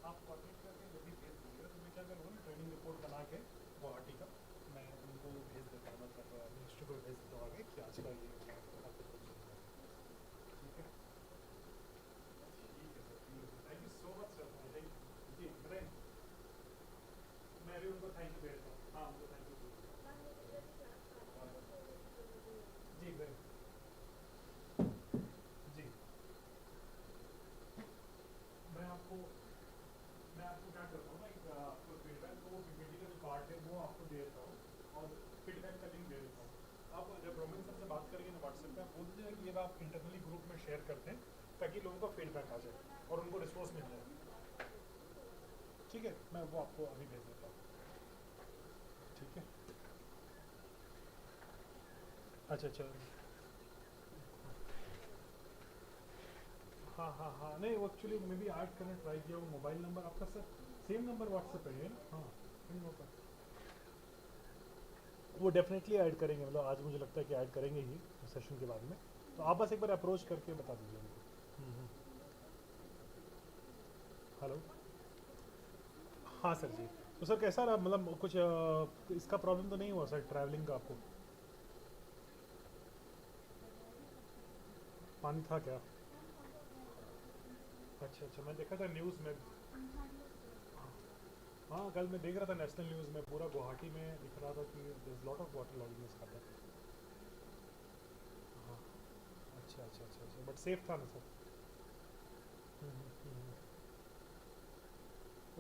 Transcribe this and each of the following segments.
आप कोऑर्डिनेट करके जब भी भेज दीजिएगा तो मैं क्या करूँगा ट्रेनिंग रिपोर्ट बना के गुवाहाटी का मैं उनको भेज देता हूँ, मतलब मिनिस्ट्री को भेज देता हूँ आगे कि आज का ये ठीक है। ठीक है sir, thank you so much sir. जी बताइए, मैं भी उनको थैंक यू भेजता हूँ। हाँ उनको थैंक यू जी ग्रेट जी। मैं आपको क्या करता हूँ ना, एक आपको फीडबैक तो वो पीपीटी का जो पार्ट है वो आपको दे देता हूँ और फीडबैक का लिंक दे देता हूँ। आप जब रोमिन सर से बात करेंगे ना व्हाट्सएप पे, आप बोल दीजिएगा कि ये आप इंटरनली ग्रुप में शेयर करते हैं ताकि लोगों का फीडबैक आ जाए और उनको रिसोर्स मिल जाए। ठीक है, मैं वो आपको अभी भेज देता हूँ। ठीक है, अच्छा अच्छा। हाँ नहीं वो एक्चुअली मैं भी ऐड करने ट्राई किया, वो मोबाइल नंबर आपका सर सेम नंबर व्हाट्सएप है ना? हाँ नहीं होता, वो डेफिनेटली ऐड करेंगे, मतलब आज मुझे लगता है कि ऐड करेंगे ही सेशन के बाद में। तो आप बस एक बार अप्रोच करके बता दीजिए उनको। हेलो, हाँ सर जी। तो सर कैसा रहा, मतलब कुछ इसका प्रॉब्लम तो नहीं हुआ सर ट्रैवलिंग का आपको? पानी था क्या? अच्छा, मैं देखा था न्यूज़ में। हाँ कल मैं देख रहा था नेशनल न्यूज़ में, पूरा गुवाहाटी में दिख रहा था कि there is lot of water logging इस खाता। हाँ अच्छा, बट सेफ था ना सर?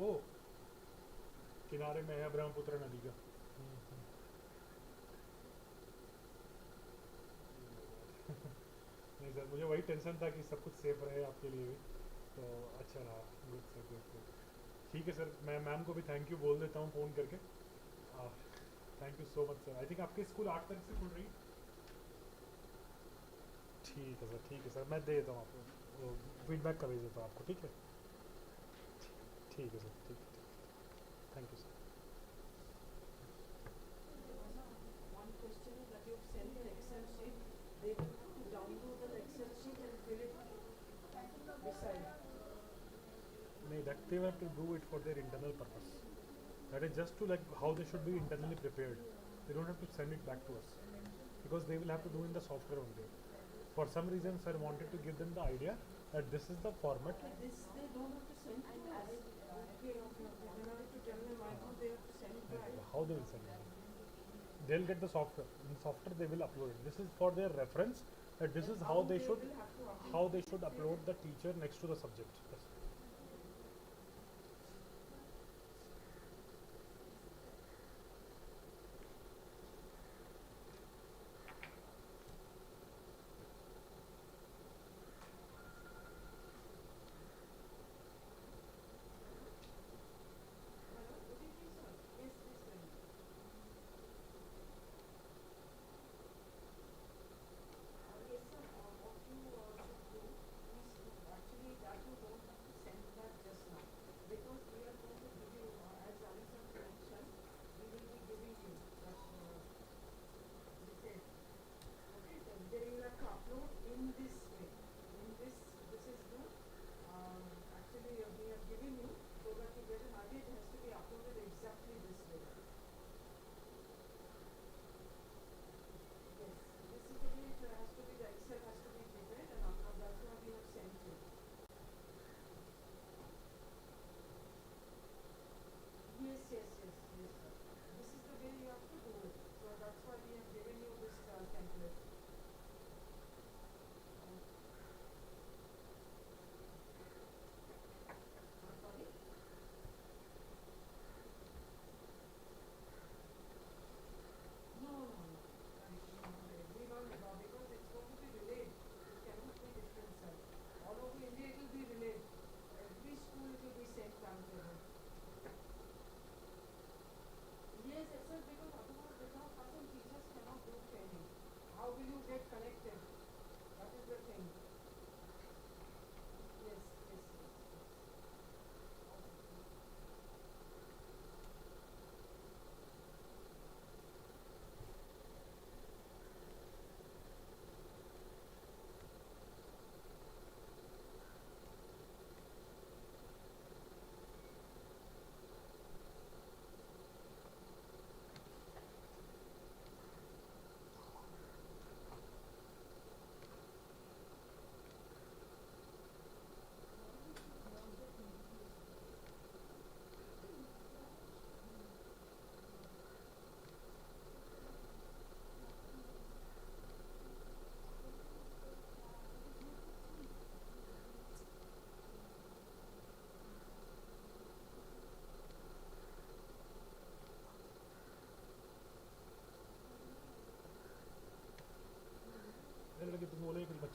ओ, किनारे में है ब्रह्मपुत्र नदी का। नहीं सर, मुझे वही टेंशन था कि सब कुछ सेफ रहे आपके लिए भी, तो अच्छा रहा। Good sir, good. ठीक है सर, मैं मैम को भी थैंक यू बोल देता हूँ फ़ोन करके। Thank you so much sir. I think आपकी स्कूल 8 तारीख से खुल रही है। ठीक है सर, मैं दे देता हूँ आपको फीडबैक का भेज देता हूँ आपको। ठीक है, ठीक है सर, ठीक है, thank you sir. There was one question that you've sent an Excel sheet. They will have to download an Excel sheet and fill it beside. नहीं, that they have to do it for their internal purpose. That is just to like how they should be internally prepared. They don't have to send it back to us because they will have to do in the software only. For some reason, sir wanted to give them the idea that this is the format. Okay, this they don't have to send to us. Okay. Then I have to tell them. I thought they have to send it back. How they will send it? They'll get the software. In software, they will upload it. This is for their reference. That this is how they should, will have to upload the teacher next to the subject. Yes. Hello, good evening, sir. Yes, please tell me. Yes, sir. What you should do is actually that you don't have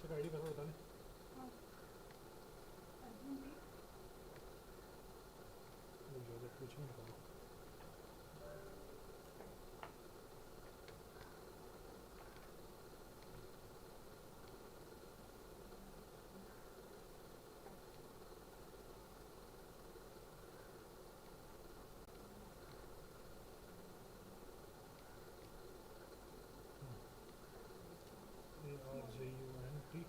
बच्चे का ID password बता दें। जो कुछ नहीं करो। ARJUNT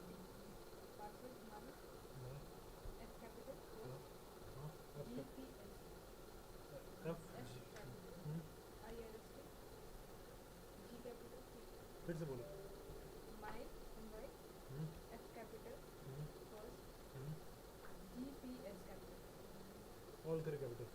Password Manu, F capital, GPS, F S capital, IRST, G capital, फिर से बोलो। my invite, F capital, first, GPS capital. All करे capital.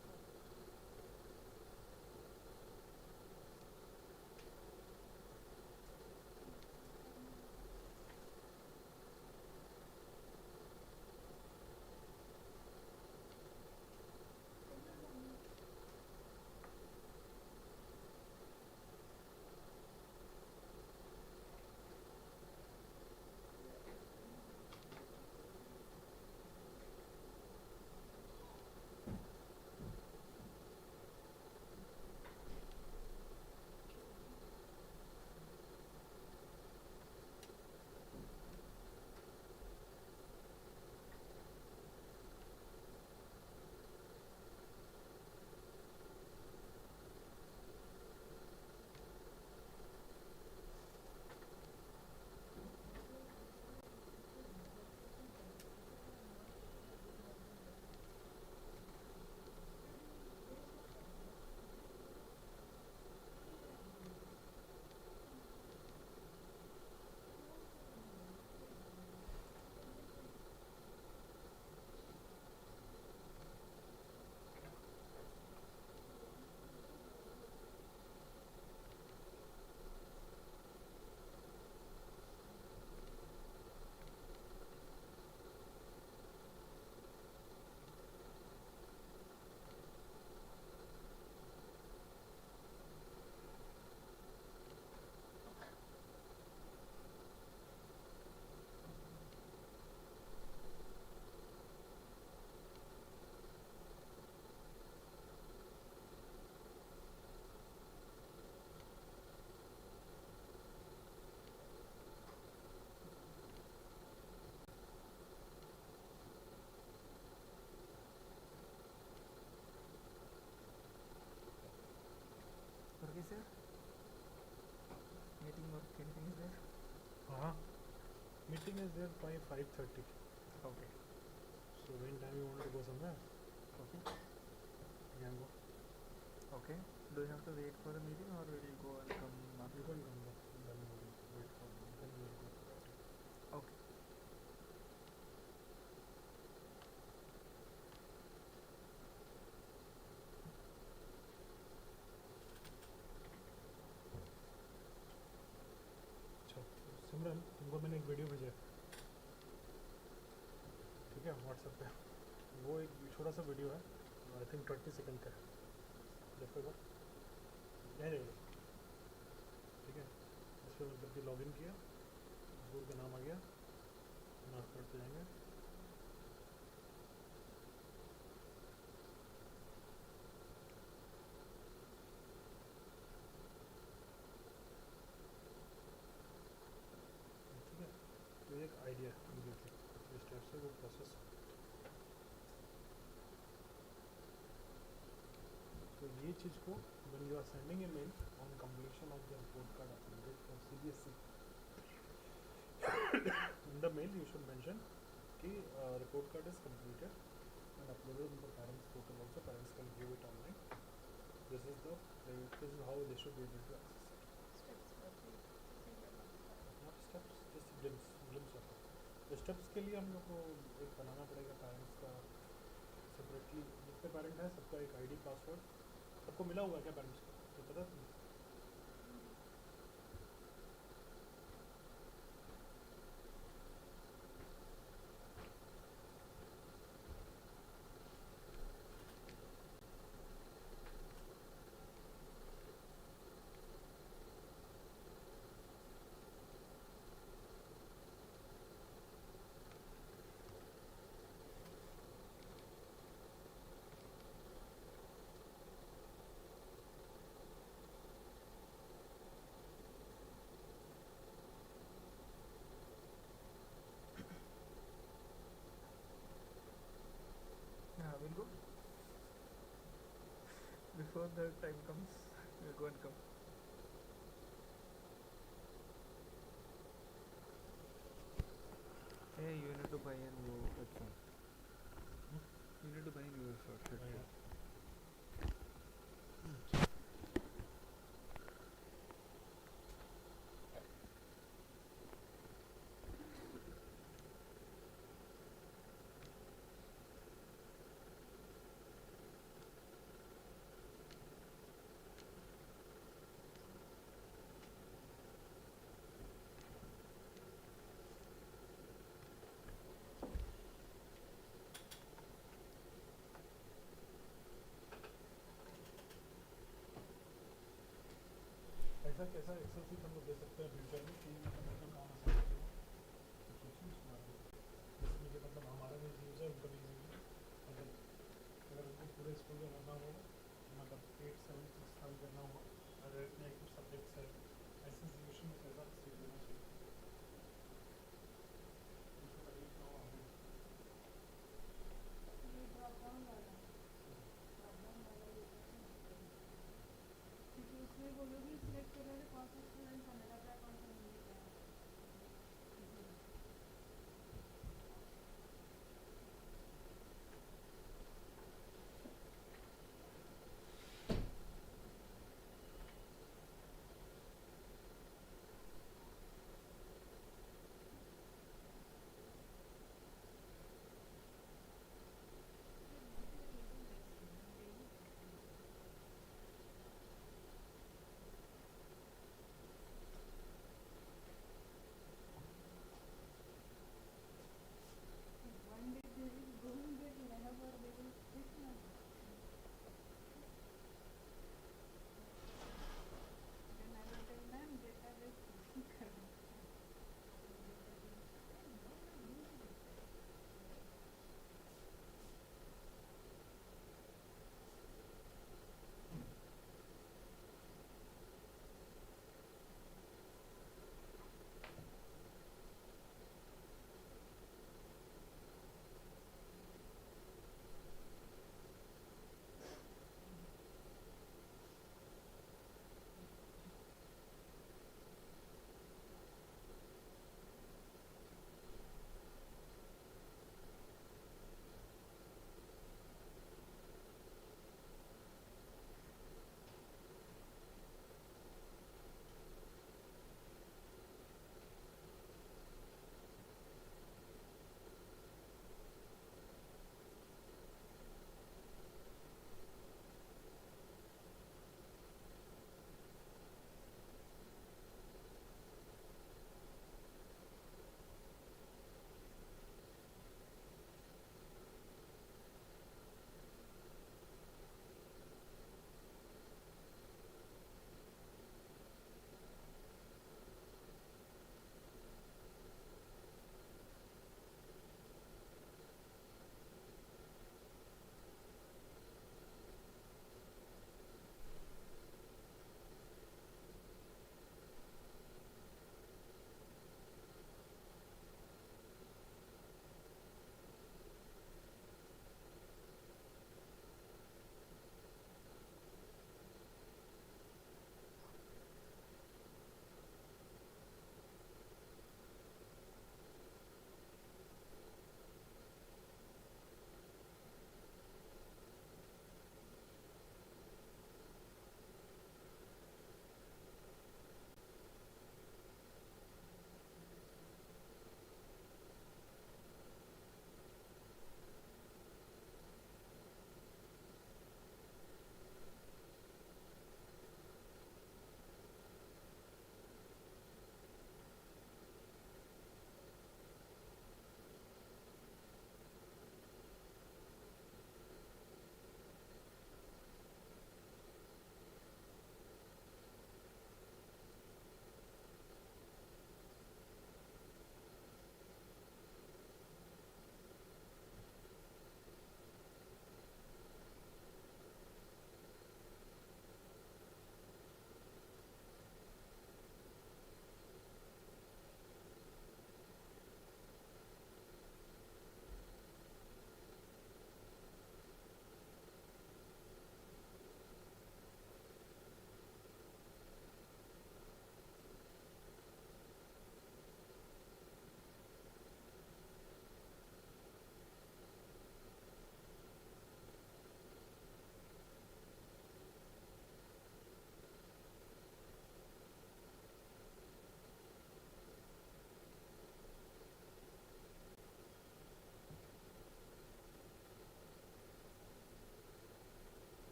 Okay, sir. Meeting or anything is there? हाँ, meeting is there by 5:30. Okay. So when time you want to go somewhere, Okay. you can go. Okay. Do you have to wait for the meeting or will you go and come You after? can come back. Then you will wait for. Then you will go. Okay. अच्छा, सिमरन तुमको मैंने एक video भेजा है, ठीक है, WhatsApp पे। वो एक छोटा सा वीडियो है, आई थिंक 20 सेकंड का है। देखो एक बार, नहीं नहीं, ठीक है। इस पर मतलब कि लॉगिन किया, स्कूल का नाम आ गया, पासवर्ड पे जाएंगे, ठीक है। तो एक आइडिया देखिए, इस टाइप से वो प्रोसेस। तो ये चीज़ को when you are sending a mail on completion of the report card uploaded for CBSE, in the mail you should mention कि report card is completed and uploaded on the parents portal also. Parents can view it online. This is how they should be able to access it. Steps for Not steps, just glimpse of it. The steps के लिए हम लोग को एक बनाना पड़ेगा parents का separately। जितने parent हैं सबका एक ID पासवर्ड सबको मिला हुआ है क्या parents को? तो पता है तुम्हें? whenever the time comes, we'll go and come. Hey, you need to buy a new headphone. You need to buy a new headphone. ऐसा कैसा एक्सेल सीट हम लोग दे सकते हैं फ्यूचर में कि मतलब काम आ सकते हैं सोचिए उसके बारे में जैसे कि मतलब हमारा भी यूज़ है उनका भी यूज़ है मतलब अगर उनको पूरे स्कूल का करना हो मतलब 8-7-6 साल करना हुआ अगर इतने कुछ सब्जेक्ट्स है ऐसी सिचुएशन में कैसा सीट देना चाहिए उसको तकलीफ ना हो हमें क्योंकि उसमें बोलोगे सिलेक्ट कर रहे कौन सा स्टूडेंट कन्नड़ा का कौन सा हिंदी का है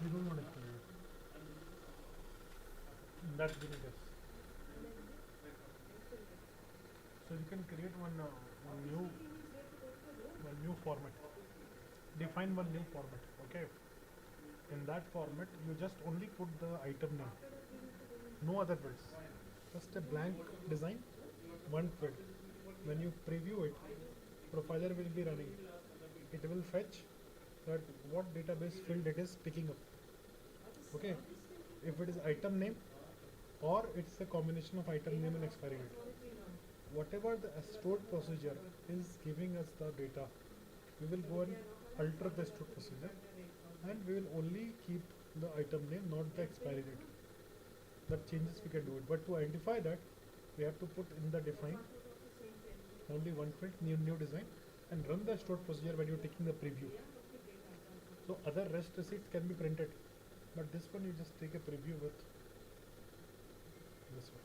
We don't want to. That's the case. So you can create one new format. Define one new format. Okay. In that format, you just only put the item name. No other fields. Just a blank design, one field. When you preview it, profiler will be running. It will fetch that what database field it is picking up. Okay. If it is item name, or it's a combination of item name and expiry date. Whatever the stored procedure is giving us the data, we will go and alter the stored procedure, and we will only keep the item name, not the expiry date. That changes we can do it, but to identify that, we have to put in the define only one field, new design, and run the stored procedure when you're taking the preview. So other rest receipts can be printed, but this one you just take a preview with this one.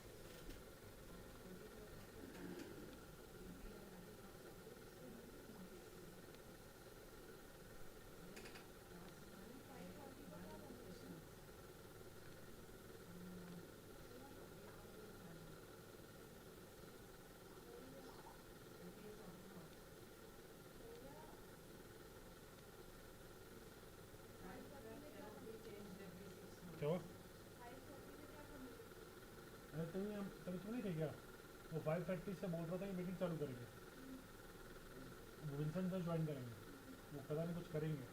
क्या हुआ? अरे तुम्हें नहीं क्या वो 5:30 से बोल रहा था कि मीटिंग चालू करेंगे, विंसन से ज्वाइन करेंगे, वो पता नहीं कुछ करेंगे,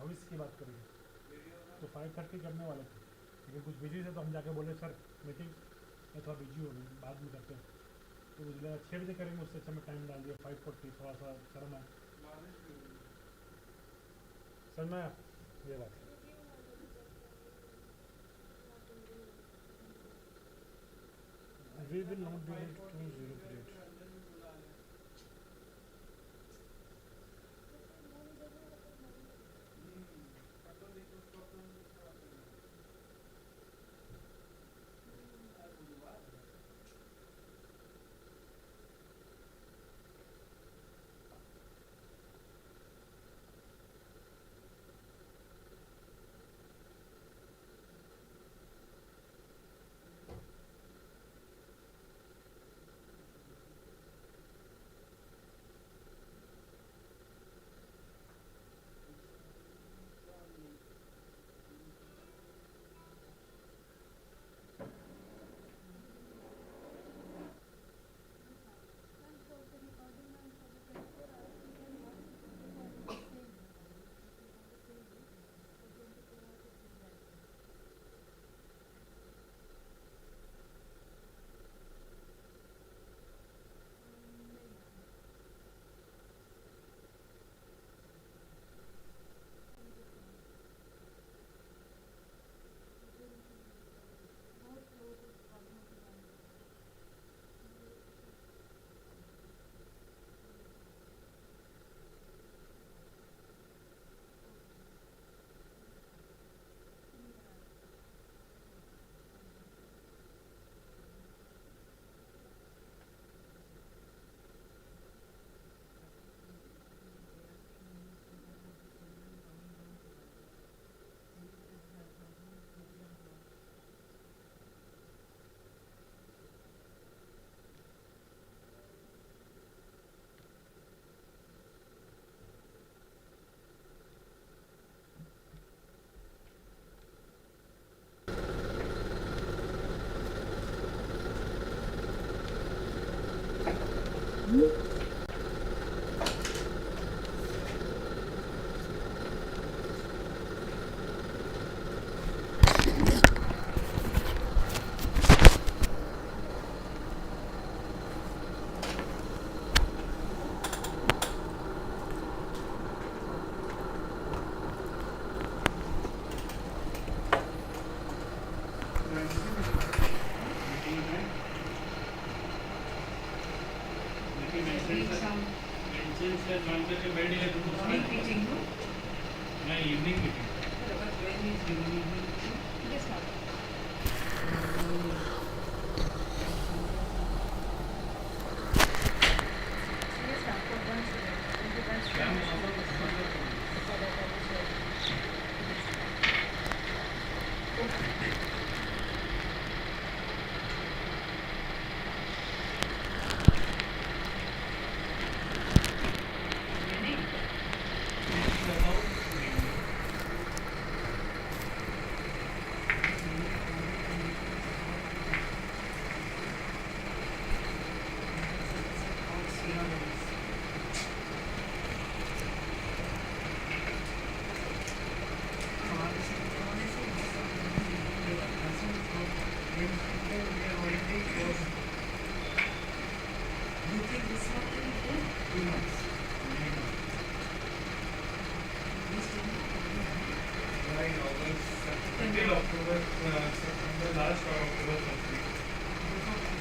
भविष्य की बात करेंगे, तो 5:30 करने वाले थे, लेकिन कुछ बिजी थे तो हम जाके बोले सर मीटिंग मैं थोड़ा बिजी हो गई, बाद में करते हैं, तो मुझे लगा 6 बजे करेंगे, उससे अच्छा मैं टाइम डाल दिया 5:40, थोड़ा सा शर्म आया, शर्म आया ये बात। We will not be able to zero create.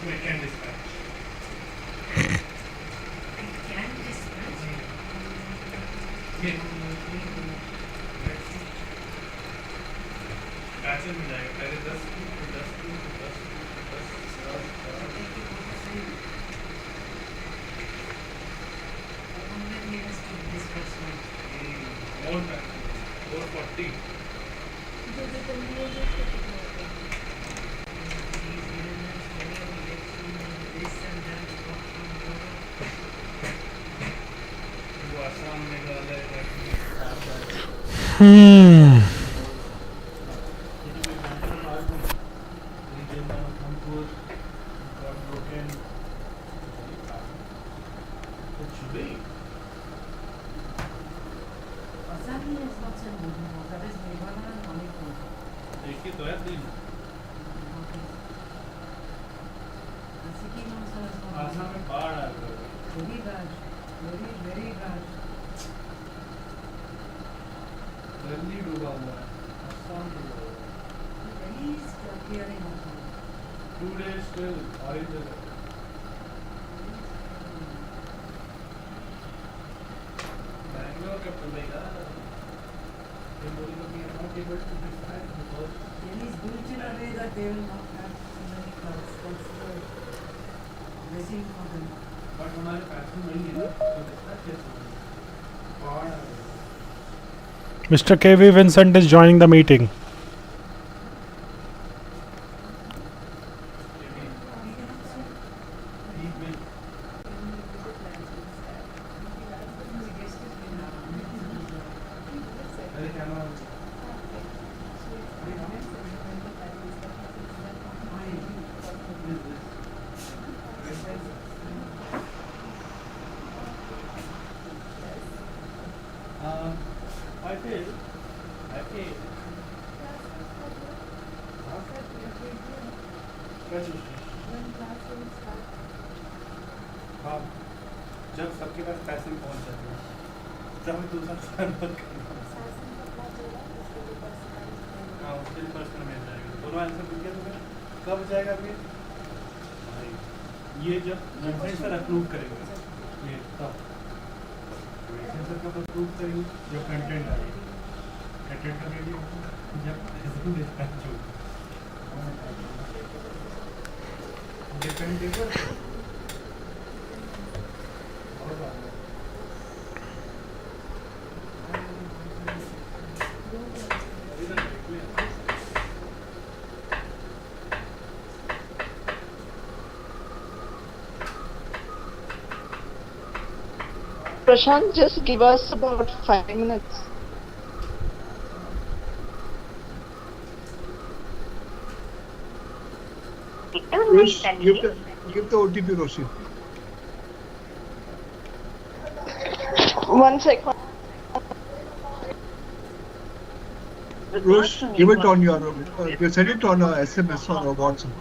So it can dispatch. ये पैचन में जाएगा पहले 10 more than 440. वो आसाम मेघालय देखिए तो है दिन आसाम में बाढ़ आ गई दिल्ली डूबा हुआ है आसाम डूबा हुआ है 2 days still orange alert Bangalore का खुलेगा ये बोलेगा we are not able to dispatch because It is built in a way that they will not have so many clouds. That's the blessing for them. but हमारे पैसे नहीं है तो dispatch कैसे होगा बाढ़ आ गई Mr. K.V. Vincent is joining the meeting. I feel हाँ जब सबके पास पैसे पहुंच जाते हैं तब हमें दूसरा साल मत करना हाँ उसके लिए पर्सनल मिल जाएगा दोनों आंसर मिल गया तुम्हें कब जाएगा अभी ये जब सर अप्रूव करेंगे ये तब सर कब अप्रूव करेंगे जब कंटेंट आएगा कंटेंट का रेडी जब डिस्पैच हो dependable Prashant, just give us about 5 minutes. Give the OTP, Roshi. 1 second. Rosh, give it on your, send it on SMS or WhatsApp.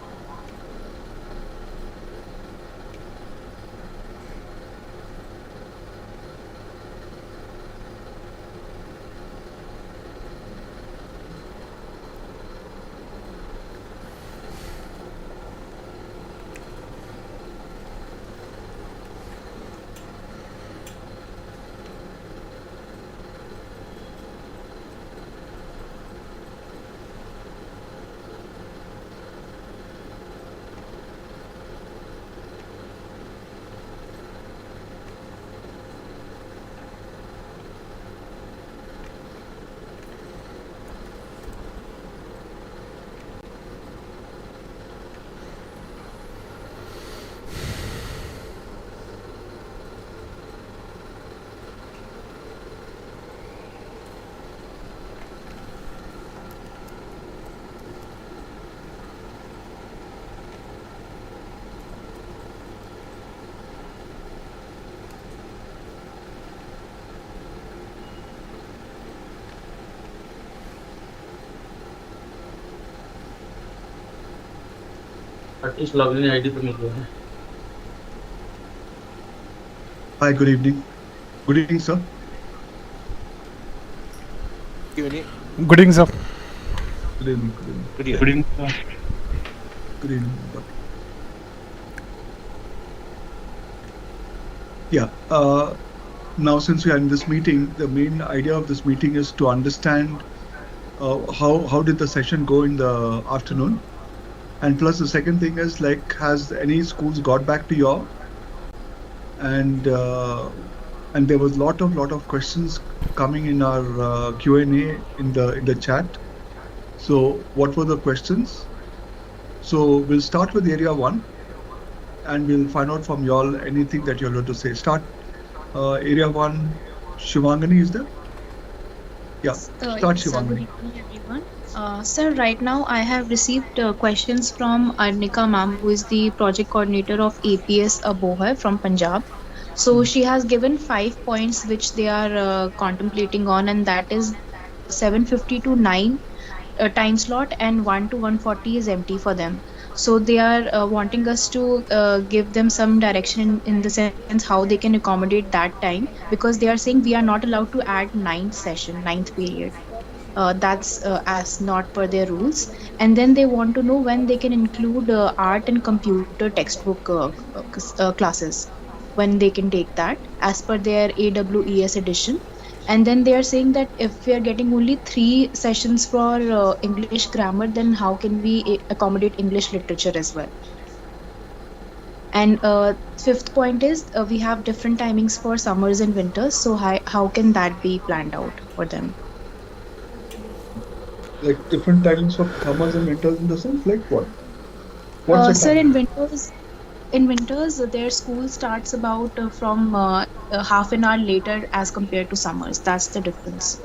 At least login ID तो मिल गया है। Hi, good evening. Good evening, sir. Good evening, sir. Good evening. Good evening. Good evening. Good evening. Yeah. Now, since we are in this meeting, the main idea of this meeting is to understand how did the session go in the afternoon, and plus the second thing is like, has any schools got back to you all? And there was lot of questions coming in our Q&A in the chat. So what were the questions? So we'll start with area 1, and we'll find out from you all anything that you're going to say. Start area 1. Shivangani is there? Yeah, start Yes, good Shivangani. evening, everyone. Sir, right now I have received questions from Arnika ma'am, who is the project coordinator of APS Aboha from Punjab. So she has given 5 points which they are contemplating on, and that is 7:50 to 9 time slot, and 1 to 1:40 is empty for them. So they are wanting us to give them some direction in the sense how they can accommodate that time, because they are saying we are not allowed to add ninth period. That's as not per their rules. And then they want to know when they can include art and computer textbook classes, when they can take that as per their AWES edition. And then they are saying that if we are getting only 3 sessions for English grammar, then how can we accommodate English literature as well? And fifth point is we have different timings for summers and winters, so how can that be planned out for them? Like different timings for summers and winters in the sense, like what? What's the Sir, time? in winters, their school starts about from half an hour later as compared to summers. That's the difference.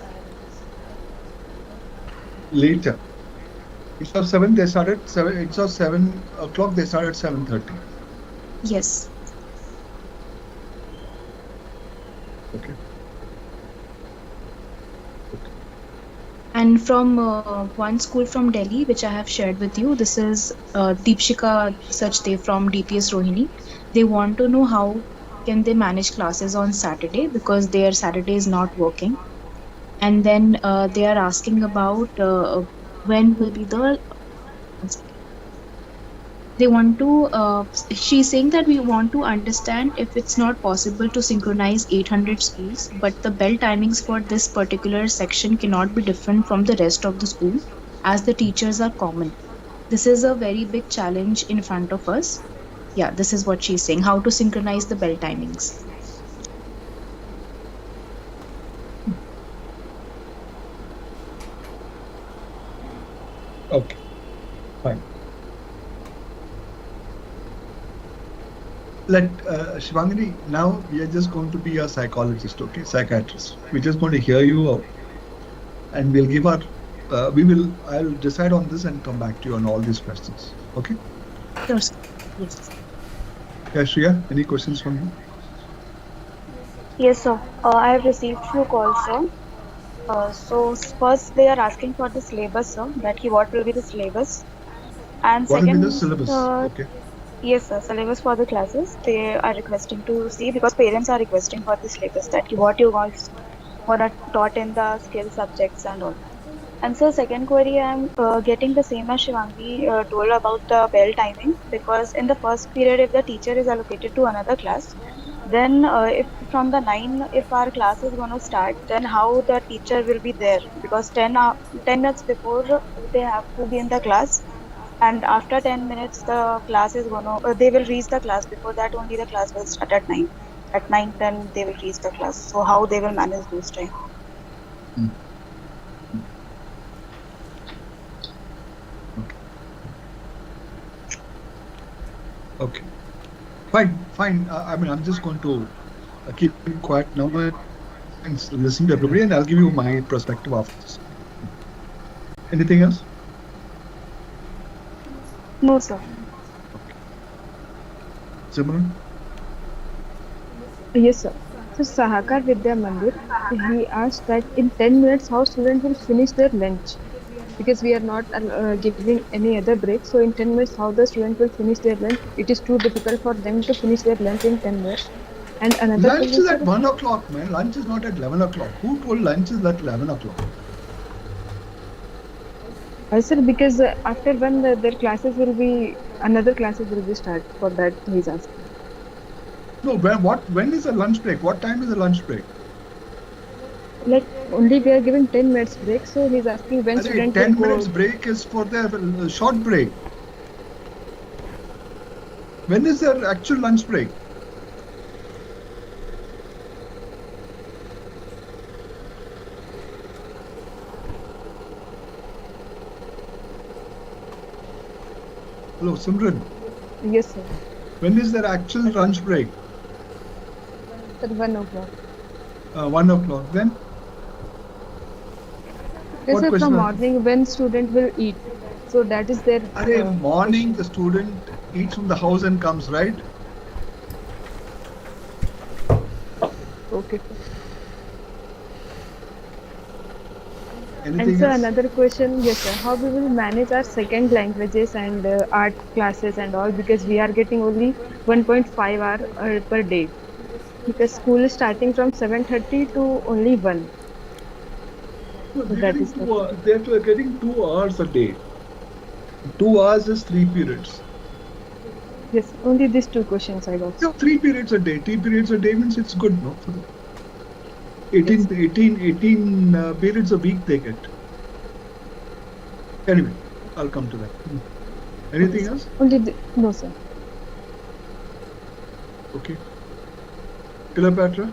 Later. Instead of 7, they start at 7. Instead of 7 o'clock, they start at 7:30. Yes. Okay. And from one school from Delhi, which I have shared with you, this is Deepshika Sachdev from DPS Rohini. They want to know how can they manage classes on Saturday, because their Saturday is not working. And then they are asking about when will be the one second. They want to she's saying that we want to understand if it's not possible to synchronize 800 schools, but the bell timings for this particular section cannot be different from the rest of the school, as the teachers are common. This is a very big challenge in front of us. Yeah, this is what she's saying, how to synchronize the bell timings. Okay. Fine. Let Shivangani, now we are just going to be a psychologist, okay, psychiatrist. We're just going to hear you out, and we'll give our. I'll decide on this and come back to you on all these questions. Okay. Sure, sir. Yes. Yeah, Shreya, any questions from you? Yes, sir. I have received few calls, sir. First they are asking for the syllabus, sir. What will be the syllabus? And What will be the second, syllabus? Okay. yes, sir, syllabus for the classes. They are requesting to see, because parents are requesting for the syllabus, that what you guys wanna taught in the skill subjects and all. And so second query, I'm getting the same as Shivangi told about the bell timing, because in the first period, if the teacher is allocated to another class, then if from the 9, if our class is going to start, then how the teacher will be there? Because 10 minutes before they have to be in the class, and after 10 minutes the class is going to, they will reach the class. Before that only the class will start at 9. At 9:10 they will reach the class. So how they will manage those time? Okay. Fine. I mean, I'm just going to keep quiet now and listen to everybody, and I'll give you my perspective after this. Anything else? No, sir. Simran? Yes, sir. So Sahakar Vidya Mandir, he asked that in 10 minutes how students will finish their lunch, because we are not giving any other break. So in 10 minutes how the student will finish their lunch? It is too difficult for them to finish their lunch in 10 minutes. And another Lunch thing is is, at 1 o'clock, man. Lunch is not at 11 o'clock. Who told lunch is at 11 o'clock? sir, because after one their classes will be, another classes will be start, for that he is asking. No, when is the lunch break? What time is the lunch break? Like only we are giving 10 minutes break, so he's asking when Arey, student will 10 go. minutes break is for their short break. When is their actual lunch break? Hello, Simran. Yes, sir. When is their actual lunch break? At 1 o'clock. 1 o'clock. Then? Yes, sir, from morning when student will eat. So that is their morning question. The student eats from the house and comes, right? Okay. Anything and so else? another question, yes sir, how we will manage our second languages and art classes and all, because we are getting only 1.5 hour per day, because school is starting from 7:30 to only 1. No, So that is they're getting 2 hours a day. 2 hours is 3 periods. Yes, only these 2 questions I got. Yeah, 3 periods a day. 3 periods a day means it's good, no? 18 periods a week they get. Anyway, I'll come to that. Anything else? Only no, sir. Okay. Cleopatra?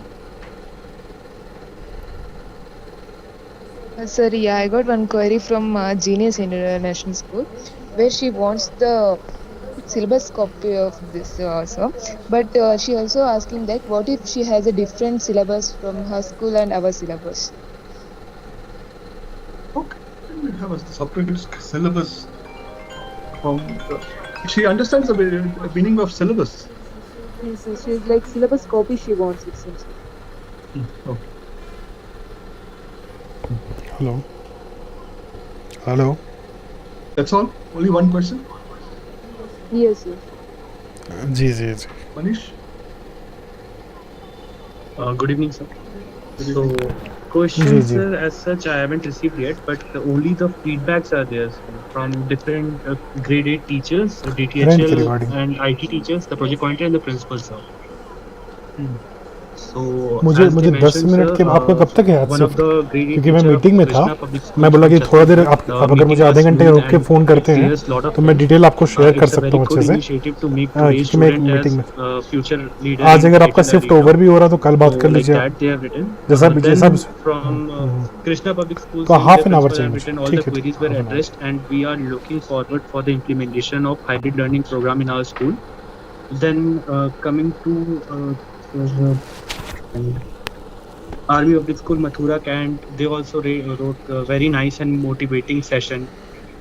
Sir, yeah, I got one query from Genius International School, where she wants the syllabus copy of this also, but she also asking that what if she has a different syllabus from her school and our syllabus? Okay, we have a separate syllabus. She understands the meaning of syllabus. Yes, sir, she's like syllabus copy she wants it seems. Okay. Hello. Hello. That's all? Only one question? Yes, sir. Ji ji ji. Manish? Good evening, sir. So, questions as such I haven't received yet, but only the feedbacks are there from different grade 8 teachers, DTHL and IT teachers, the project coordinator and the principal, sir. So, मुझे 10 minute के आपको कब तक है आज सिर्फ, क्योंकि मैं मीटिंग में था. मैं बोला कि थोड़ा देर आप अगर मुझे आधे घंटे रुक के फ़ोन करते हैं तो मैं डिटेल आपको शेयर कर सकता हूँ अच्छे से, क्योंकि मैं एक मीटिंग में. आज अगर आपका शिफ्ट ओवर भी हो रहा तो कल बात कर लीजिए आप, जैसा जैसा Krishna Public Schools तो हाफ एन आवर have चाहिए written मुझे. all the queries were addressed and we are looking forward for the implementation of hybrid learning program in our school. Then coming to Army Public School Mathura Cant, they also wrote a very nice and motivating session.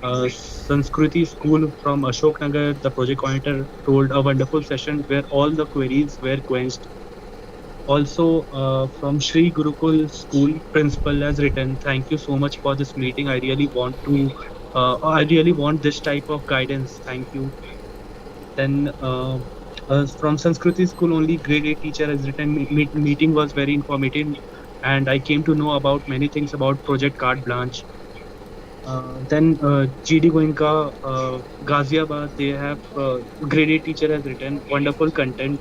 Sanskriti School from Ashok Nagar, the project coordinator told a wonderful session where all the queries were quenched. Also from Shri Gurukul School principal has written, thank you so much for this meeting. I really want this type of guidance. Thank you. Then from Sanskriti School, only grade 8 teacher has written, meeting was very informative and I came to know about many things about Project Carte Blanche. Then GD Goenka, Ghaziabad, they have grade 8 teacher has written wonderful content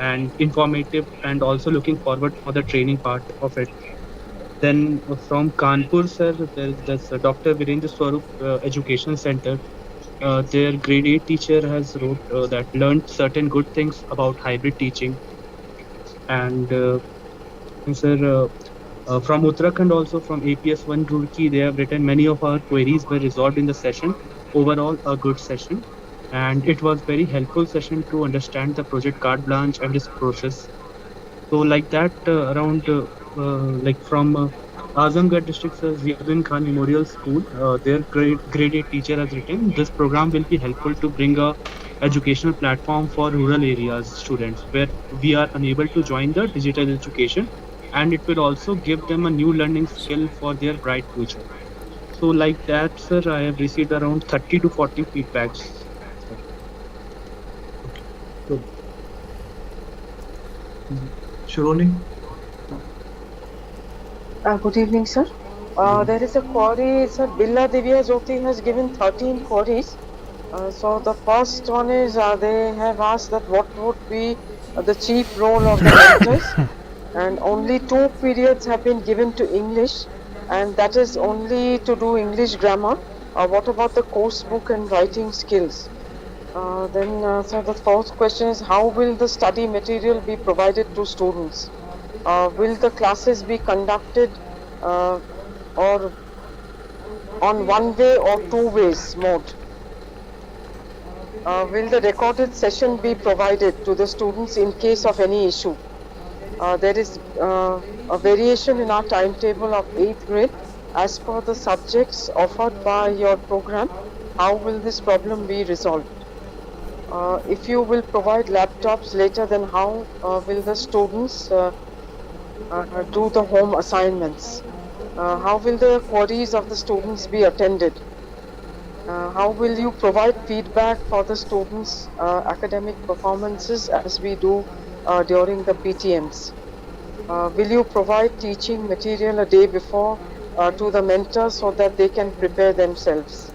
and informative and also looking forward for the training part of it. Then from Kanpur, sir, there is this Dr. Virendra Swarup Education Center. Their grade 8 teacher has wrote that learned certain good things about hybrid teaching. And sir, from Uttarakhand, also from APS1 Roorkee, they have written many of our queries were resolved in the session. Overall, a good session. And it was very helpful session to understand the project carte blanche and its process. So like that, like from Azamgarh district's Ziauddin Khan Memorial School, their grade 8 teacher has written, this program will be helpful to bring a educational platform for rural areas students where we are unable to join the digital education, and it will also give them a new learning skill for their bright future. So like that, sir, I have received around 30 to 40 feedbacks. Good. Shironi? Good evening, sir. There is a query, sir. Billa Divya Jyoti has given 13 queries. So the first one is they have asked that what would be the chief role of the mentors, and only 2 periods have been given to English, and that is only to do English grammar. What about the course book and writing skills? So the fourth question is, how will the study material be provided to students? Will the classes be conducted or on one way or two ways mode? Will the recorded session be provided to the students in case of any issue? There is a variation in our timetable of 8th grade as per the subjects offered by your program. How will this problem be resolved? If you will provide laptops later, then how will the students do the home assignments? How will the queries of the students be attended? How will you provide feedback for the students' academic performances as we do during the PTMs? Will you provide teaching material a day before to the mentors so that they can prepare themselves?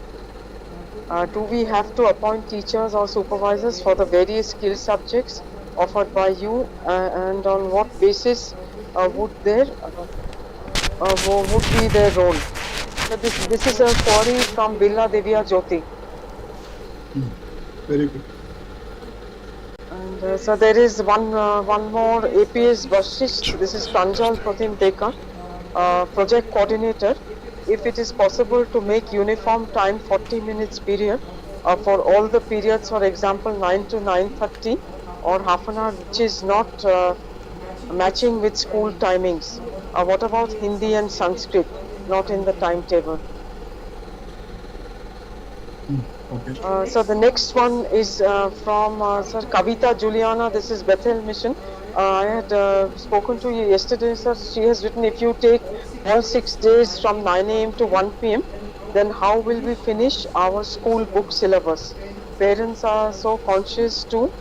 Do we have to appoint teachers or supervisors for the various skill subjects offered by you, and on what basis would be their role? So this is a query from Villa Devya Jyoti. Very good. And so there is one more APS Vashisht. This is Pranjal Pratim Dekar, project coordinator. If it is possible to make uniform time 40 minutes period for all the periods, for example 9 to 9:30 or half an hour, which is not matching with school timings. What about Hindi and Sanskrit, not in the timetable? Okay. So the next one is from Sir Kavita Juliana. This is Bethel Mission. I had spoken to you yesterday, sir. She has written, if you take all 6 days from 9 a.m. to 1 p.m., then how will we finish our school book syllabus? Parents are so conscious to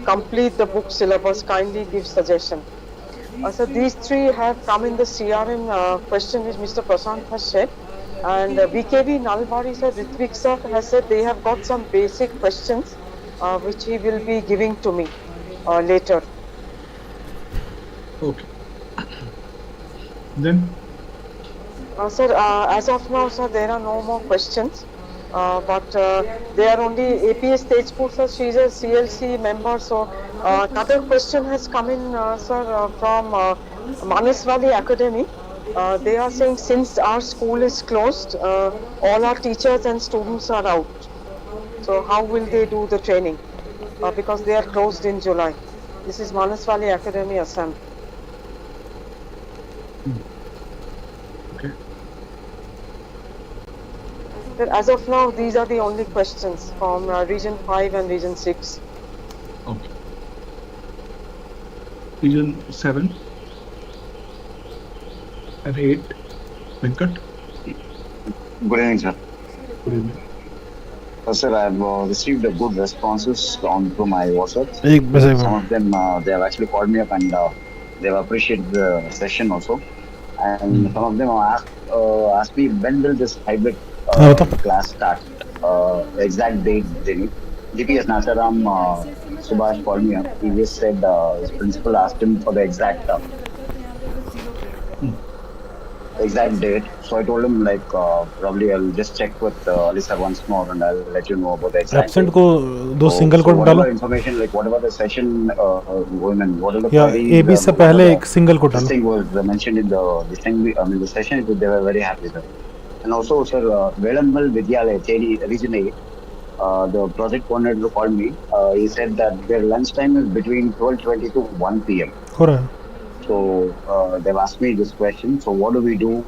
complete the book syllabus. Kindly give suggestion. So these three have come in the CRM question which Mr. Prasant has shared. And VKV Nalbari sir, Ritvik sir has said they have got some basic questions which he will be giving to me later. Okay. Then? Sir, as of now, sir, there are no more questions. But they are only APS Tejpur, sir. She is a CLC member. So another question has come in, sir, from Manaswali Academy. They are saying since our school is closed, all our teachers and students are out. So how will they do the training? Because they are closed in July. This is Manaswali Academy, Assam. Okay. As of now, these are the only questions from Region 5 and Region 6. Okay. Region 7 and 8. Venkat? Good evening, sir. Good evening. Sir, I have received a good responses on to my WhatsApp. Some of them, they have actually called me up and they have appreciated the session also. And some of them have asked me when will this hybrid class start? Exact date they need. DPS Nasaram Subhash called me up. He just said his principal asked him for the exact date. So I told him like probably I'll just check with Lisa once more and I'll let you know about the exact absent date. को दो single quote डालो. Whatever information, like whatever the session going and whatever the या queries, A B से पहले एक single quote this डालो. thing was mentioned in the thing. I mean the session. They were very happy, sir. And also, sir, Velammal Vidyalaya, Chedi, Region 8, the project coordinator called me. He said that their lunch time is between 12:20 to 1 p.m. हो रहा है. So they've asked me this question. So what do we do?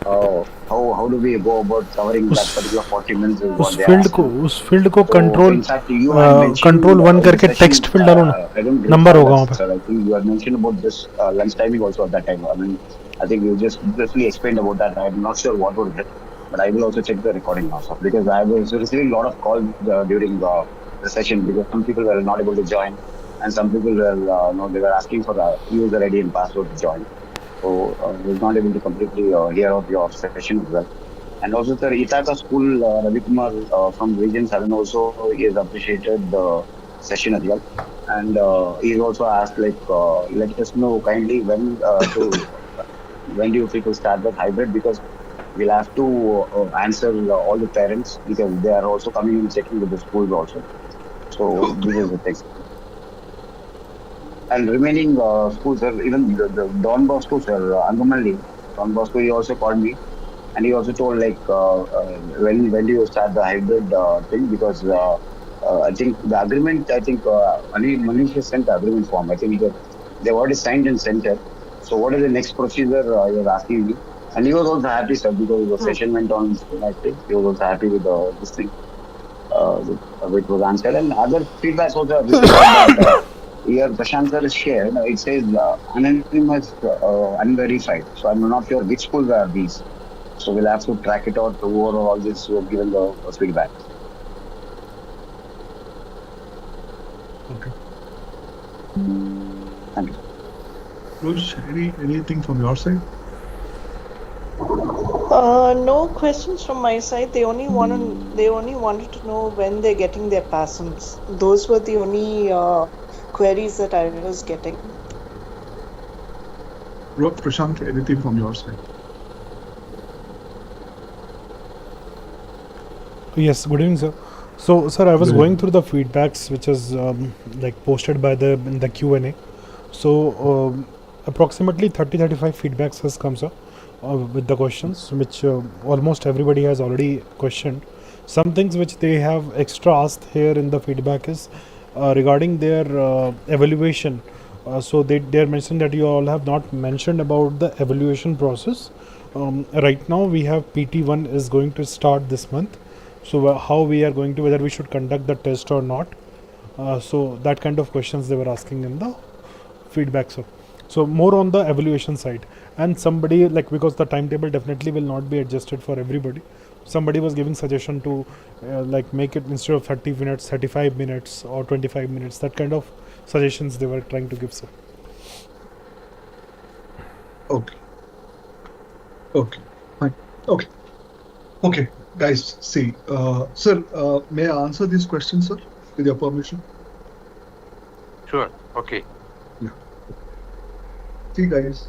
How do we go about covering that particular 40 minutes is what they asked. उस field को In fact, you had mentioned control 1 in the करके session, text field डालो ना. I don't number recall होगा that, वहाँ पे. sir. I think you had mentioned about this lunch timing also at that time. I mean, I think you just briefly explained about that. I'm not sure what was it, but I will also check the recording now, sir, because I was receiving a lot of calls during the session because some people were not able to join and some people were they were asking for the user ID and password to join. So I was not able to completely hear out your session as well. And also, sir, Ithaca School, Ravi Kumar from Region 7 also is appreciated the session as well. And he's also asked let us know kindly when do you people start that hybrid, because we'll have to answer all the parents because they are also coming and checking with the schools also. So this is the thing. And remaining schools, sir, even the Don Bosco, sir, Angamalli, Don Bosco, he also called me and he also told when do you start the hybrid thing, because I think the agreement, Manish has sent the agreement form. I think they've already signed and sent it. So what is the next procedure you're asking me? And he was also happy, sir, because the session went on so nicely. He was also happy with this thing, which was answered. And other feedbacks also I've received, sir, but here Prashant sir is shared. It says anonymous, unverified. So I'm not sure which schools are these. So we'll have to track it out over all this who have given the feedback. Okay. Thank you. Rosh, anything from your side? No questions from my side. They only wanted to know when they're getting their passings. Those were the only queries that I was getting. Prashant, anything from your side? Yes, good evening, sir. So, sir, I was going through the feedbacks which is posted by in the Q&A. So, approximately 30-35 feedbacks has come, sir, with the questions which almost everybody has already questioned. Some things which they have extra asked here in the feedback is regarding their evaluation. So they're mentioning that you all have not mentioned about the evaluation process. Right now we have PT1 is going to start this month. So how we are going to, whether we should conduct the test or not. So that kind of questions they were asking in the feedback, sir. So more on the evaluation side. And somebody because the timetable definitely will not be adjusted for everybody. Somebody was giving suggestion to make it instead of 30 minutes, 35 minutes or 25 minutes. That kind of suggestions they were trying to give, sir. Okay. Fine. Okay. Guys, see, sir, may I answer these questions, sir, with your permission? Sure. Okay. Yeah. See, guys,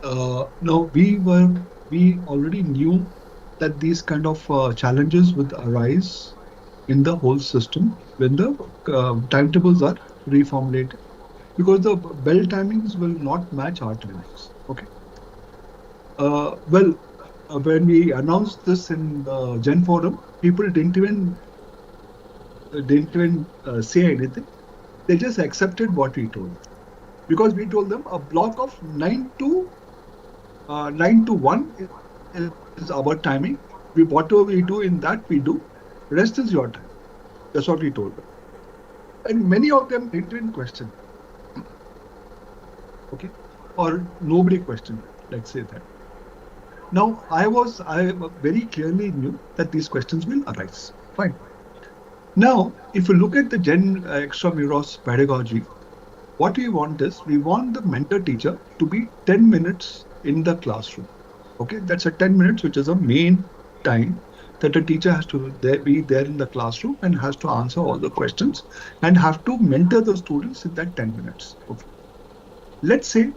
now we already knew that these kind of challenges would arise in the whole system when the timetables are reformulated, because the bell timings will not match our timings. Okay. When we announced this in the Gen Forum, people didn't even say anything. They just accepted what we told them, because we told them a block of 9 to 1 is our timing. Whatever we do in that, we do. Rest is your time. That's what we told them. And many of them didn't even question. Okay. Or nobody questioned it. Let's say that. Now, I very clearly knew that these questions will arise. Fine. Now, if you look at the Gen Extramuros pedagogy, what we want is, we want the mentor teacher to be 10 minutes in the classroom. Okay, that's a 10 minutes, which is a main time that a teacher has to be there in the classroom and has to answer all the questions and have to mentor the students in that 10 minutes. Okay. Let's say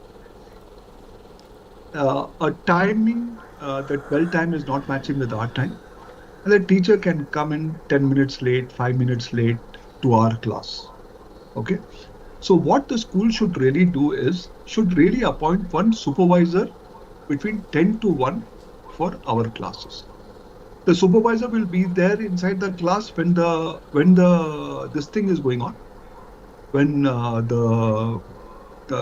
a timing, that bell time is not matching with our time. And the teacher can come in 10 minutes late, 5 minutes late to our class. Okay. So what the school should really do is, should really appoint one supervisor between 10 to 1 for our classes. The supervisor will be there inside the class when this thing is going on, when the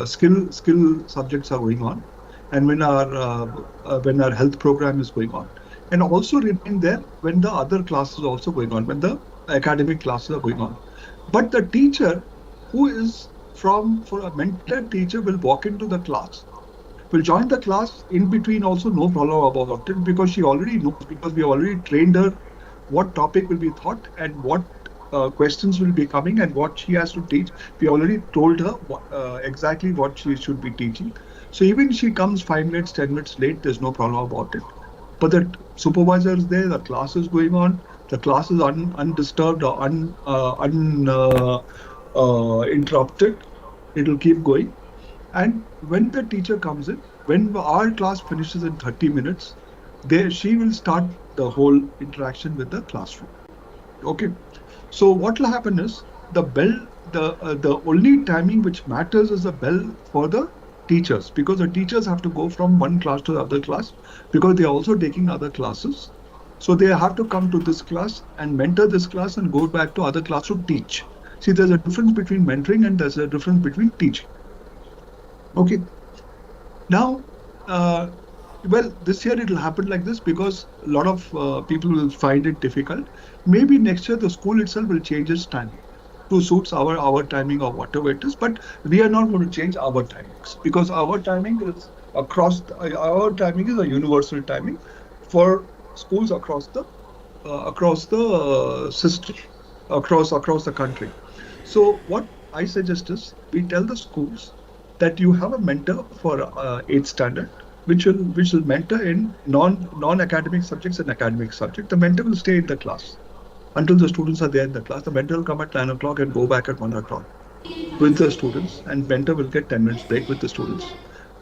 skill subjects are going on, and when our health program is going on, and also remain there when the other classes are also going on, when the academic classes are going on. But the teacher who is for a mentor teacher will walk into the class, will join the class in between also, no problem about it, because she already knows, because we already trained her what topic will be taught and what questions will be coming and what she has to teach. We already told her exactly what she should be teaching. So even she comes 5 minutes, 10 minutes late, there's no problem about it. But the supervisor is there, the class is going on, The class is undisturbed or uninterrupted. It will keep going. And when the teacher comes in, when our class finishes in 30 minutes, she will start the whole interaction with the classroom. Okay. So what will happen is the bell, the only timing which matters is the bell for the teachers, because the teachers have to go from one class to the other class because they are also taking other classes. So they have to come to this class and mentor this class and go back to other class to teach. See, there's a difference between mentoring and there's a difference between teaching. Okay. Now, well, this year it will happen like this because a lot of people will find it difficult. Maybe next year the school itself will change its timing to suit our timing or whatever it is. But we are not going to change our timings because our timing is our timing is a universal timing for schools across the system, across the country. So what I suggest is we tell the schools that you have a mentor for 8th standard, which will mentor in non-academic subjects and academic subjects. The mentor will stay in the class until the students are there in the class. The mentor will come at 9 o'clock and go back at 1 o'clock with the students, and mentor will get 10 minutes break with the students.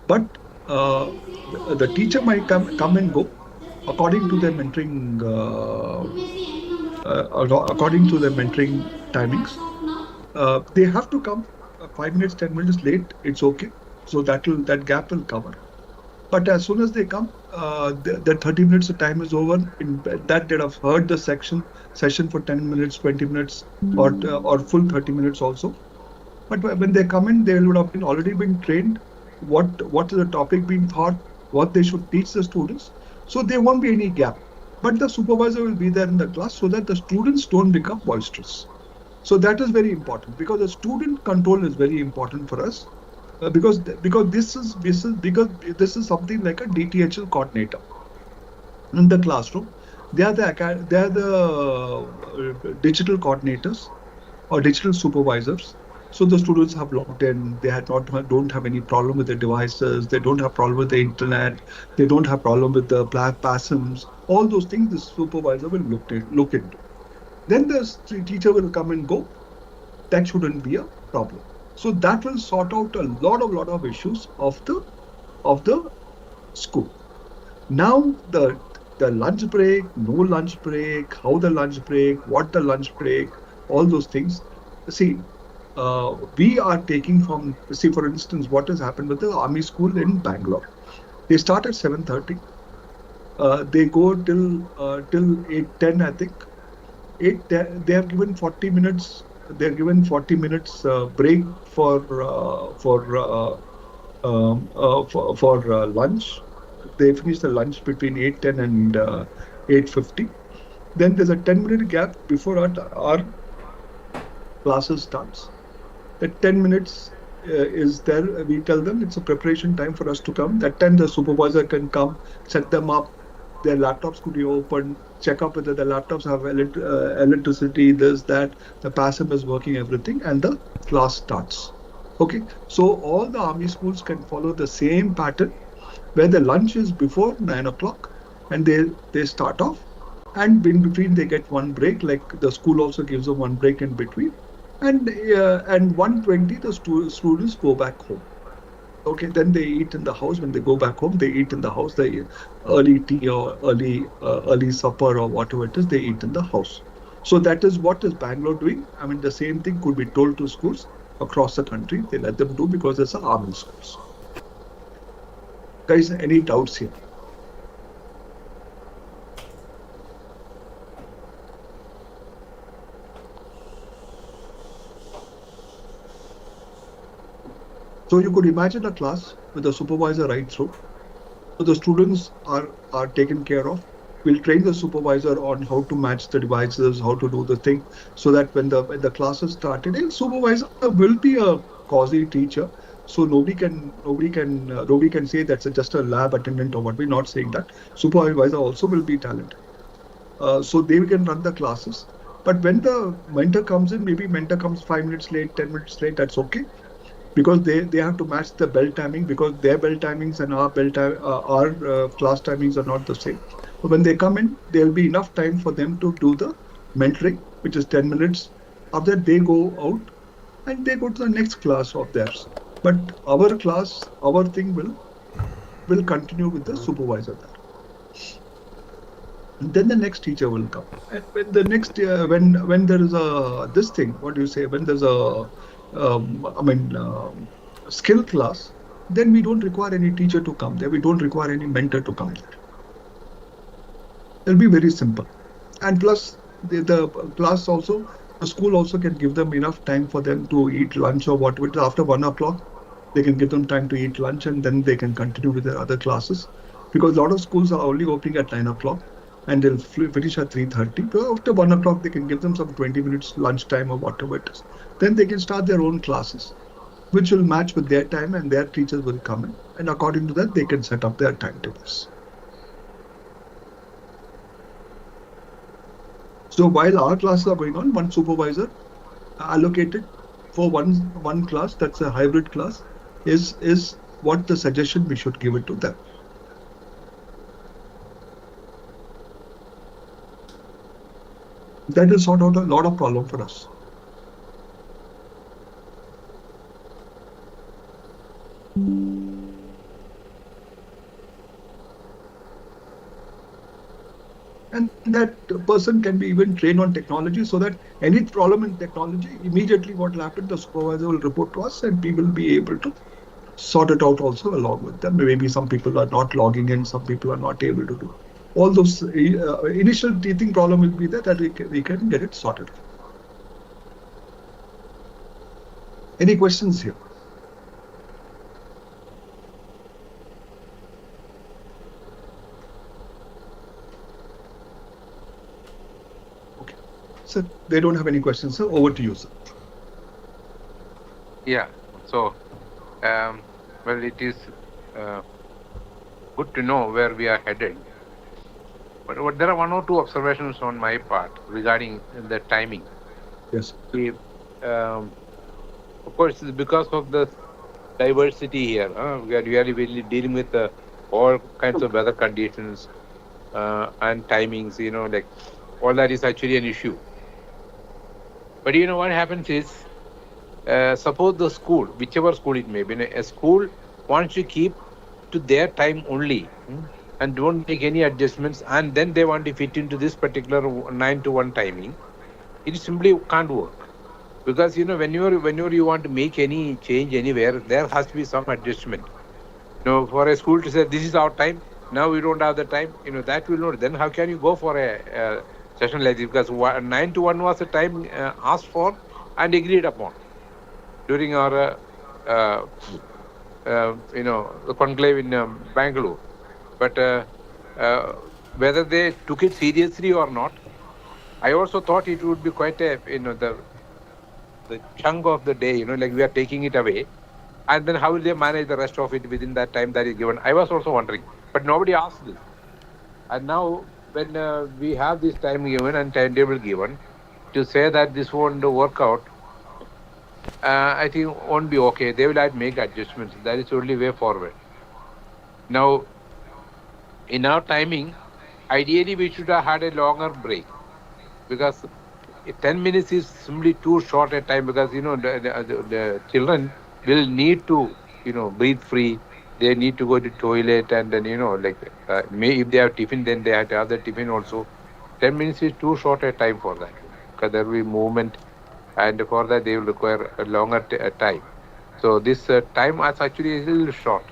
But the teacher might come and go according to their mentoring timings. They have to come 5 minutes, 10 minutes late. It's okay. So that gap will cover. But as soon as they come, the 30 minutes of time is over. In that they'd have heard the session for 10 minutes, 20 minutes, or full 30 minutes also. But when they come in, they would have already been trained what is the topic being taught, what they should teach the students. So there won't be any gap. But the supervisor will be there in the class so that the students don't become boisterous. So that is very important because the student control is very important for us. Because this is something like a DTHL coordinator in the classroom. They are the digital coordinators or digital supervisors. So the students have logged in. They don't have any problem with their devices. They don't have problem with the internet. They don't have problem with the PASMs. All those things the supervisor will look into. Then the teacher will come and go. That shouldn't be a problem. So that will sort out a lot of issues of the school. Now the lunch break, no lunch break, how the lunch break, what the lunch break, all those things. See, we are taking from, for instance, what has happened with the army school in Bangalore. They start at 7:30. They go till 8:10, I think. They have given 40 minutes. They're given 40 minutes break for lunch. They finish the lunch between 8:10 and 8:50. Then there's a 10-minute gap before our classes starts. That 10 minutes is there. We tell them it's a preparation time for us to come. That time the supervisor can come, set them up. Their laptops could be open, check up whether the laptops have electricity, this, that, the PASM is working, everything, and the class starts. Okay, so all the army schools can follow the same pattern where the lunch is before 9 o'clock and they start off, and in between they get one break, like the school also gives them one break in between, and 1:20 the students go back home. Okay, then they eat in the house. When they go back home, they eat in the house. They early tea or early supper or whatever it is, they eat in the house. So that is what is Bangalore doing. I mean, the same thing could be told to schools across the country. They let them do because it's an army schools. Guys, any doubts here? So you could imagine a class with a supervisor right through. So the students are taken care of. We'll train the supervisor on how to match the devices, how to do the thing, so that when the classes started, a supervisor will be a quasi teacher. So nobody can say that's just a lab attendant or what. We're not saying that. Supervisor also will be talented. So they can run the classes. But when the mentor comes in, maybe mentor comes 5 minutes late, 10 minutes late, that's okay. because they have to match the bell timing, because their bell timings and our class timings are not the same. But when they come in, there will be enough time for them to do the mentoring, which is 10 minutes. After that, they go out and they go to the next class of theirs. But our class, our thing will continue with the supervisor there. And then the next teacher will come. And when the next when there is a this thing, what do you say? When there's a skill class, then we don't require any teacher to come there. We don't require any mentor to come there. It'll be very simple. And plus, the class also, the school also can give them enough time for them to eat lunch or whatever. After 1 o'clock, they can give them time to eat lunch and then they can continue with their other classes. Because a lot of schools are only opening at 9 o'clock and they'll finish at 3:30. But after 1 o'clock, they can give them some 20 minutes lunch time or whatever it is. Then they can start their own classes, which will match with their time, and their teachers will come in. And according to that, they can set up their timetables. So while our classes are going on, one supervisor allocated for one class, that's a hybrid class, is what the suggestion we should give it to them. That will sort out a lot of problem for us. And that person can be even trained on technology, so that any problem in technology, immediately what will happen, the supervisor will report to us and we will be able to sort it out also along with them. Maybe some people are not logging in, some people are not able to do. All those initial teething problem will be there, that we can get it sorted. Any questions here? Okay. Sir, they don't have any questions, sir. Over to you, sir. Yeah. So, well, it is good to know where we are headed. But there are one or two observations on my part regarding the timing. Yes. Of course, it's because of the diversity here. We are really dealing with all kinds of weather conditions and timings, like all that is actually an issue. But what happens is, suppose the school, whichever school it may be, a school wants to keep to their time only and don't make any adjustments, and then they want to fit into this particular 9 to 1 timing. It simply can't work. Because whenever you want to make any change anywhere, there has to be some adjustment. For a school to say this is our time, now we don't have the time, that will not. Then how can you go for a session like this? Because 9 to 1 was the time asked for and agreed upon during our the conclave in Bangalore. But whether they took it seriously or not, I also thought it would be quite a the chunk of the day, like we are taking it away, and then how will they manage the rest of it within that time that is given? I was also wondering, but nobody asked this. And now when we have this time given and timetable given, to say that this won't work out, I think won't be okay. They will have to make adjustments. That is the only way forward. Now, in our timing, ideally we should have had a longer break, because 10 minutes is simply too short a time, because the children will need to breathe free. They need to go to toilet, and then if they have tiffin, then they have to have the tiffin also. 10 minutes is too short a time for that, because there will be movement, and for that they will require a longer time. So this time is actually a little short.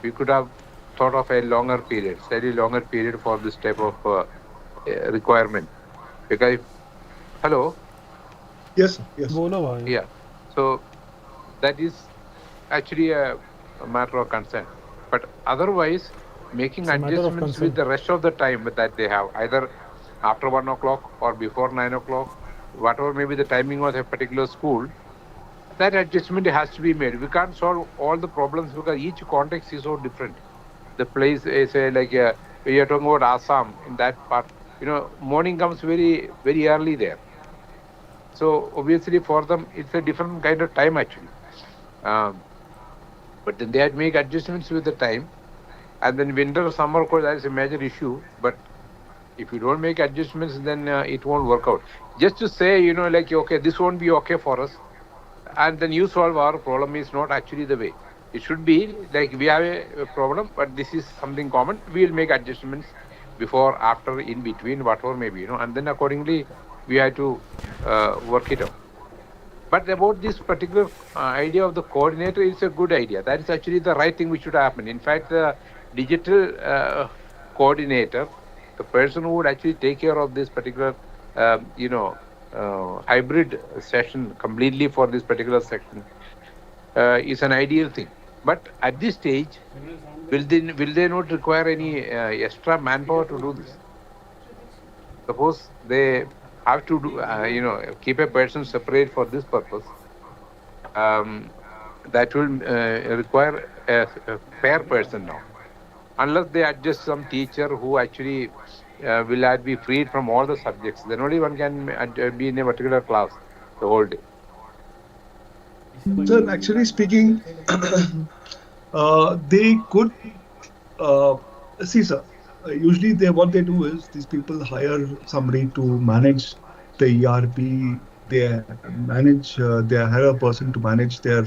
We could have thought of a longer period, slightly longer period for this type of requirement, because hello. Yes, yes. Yeah. So that is actually a matter of concern. But otherwise, making adjustments with the rest of the time that they have, either after 1 o'clock or before 9 o'clock, whatever may be the timing of a particular school, that adjustment has to be made. We can't solve all the problems because each context is so different. The place is like we are talking about Assam, in that part, morning comes very, very early there. So obviously for them, it's a different kind of time actually. Um, but then they had to make adjustments with the time. And then winter, summer, of course, that is a major issue. But if you don't make adjustments, then it won't work out. Just to say, like, okay, this won't be okay for us, and then you solve our problem is not actually the way. It should be like we have a problem, but this is something common. We'll make adjustments before, after, in between, whatever maybe, and then accordingly we have to work it out. But about this particular idea of the coordinator is a good idea. That is actually the right thing which should happen. In fact, the digital coordinator, the person who would actually take care of this particular, hybrid session completely for this particular section, is an ideal thing. But at this stage, will they not require any extra manpower to do this? Suppose they have to do, keep a person separate for this purpose. That will require a fair person now. Unless they adjust some teacher who actually will be freed from all the subjects, then only one can be in a particular class the whole day. So actually speaking, they could see, sir. Usually, what they do is these people hire somebody to manage the ERP. They manage. They hire a person to manage their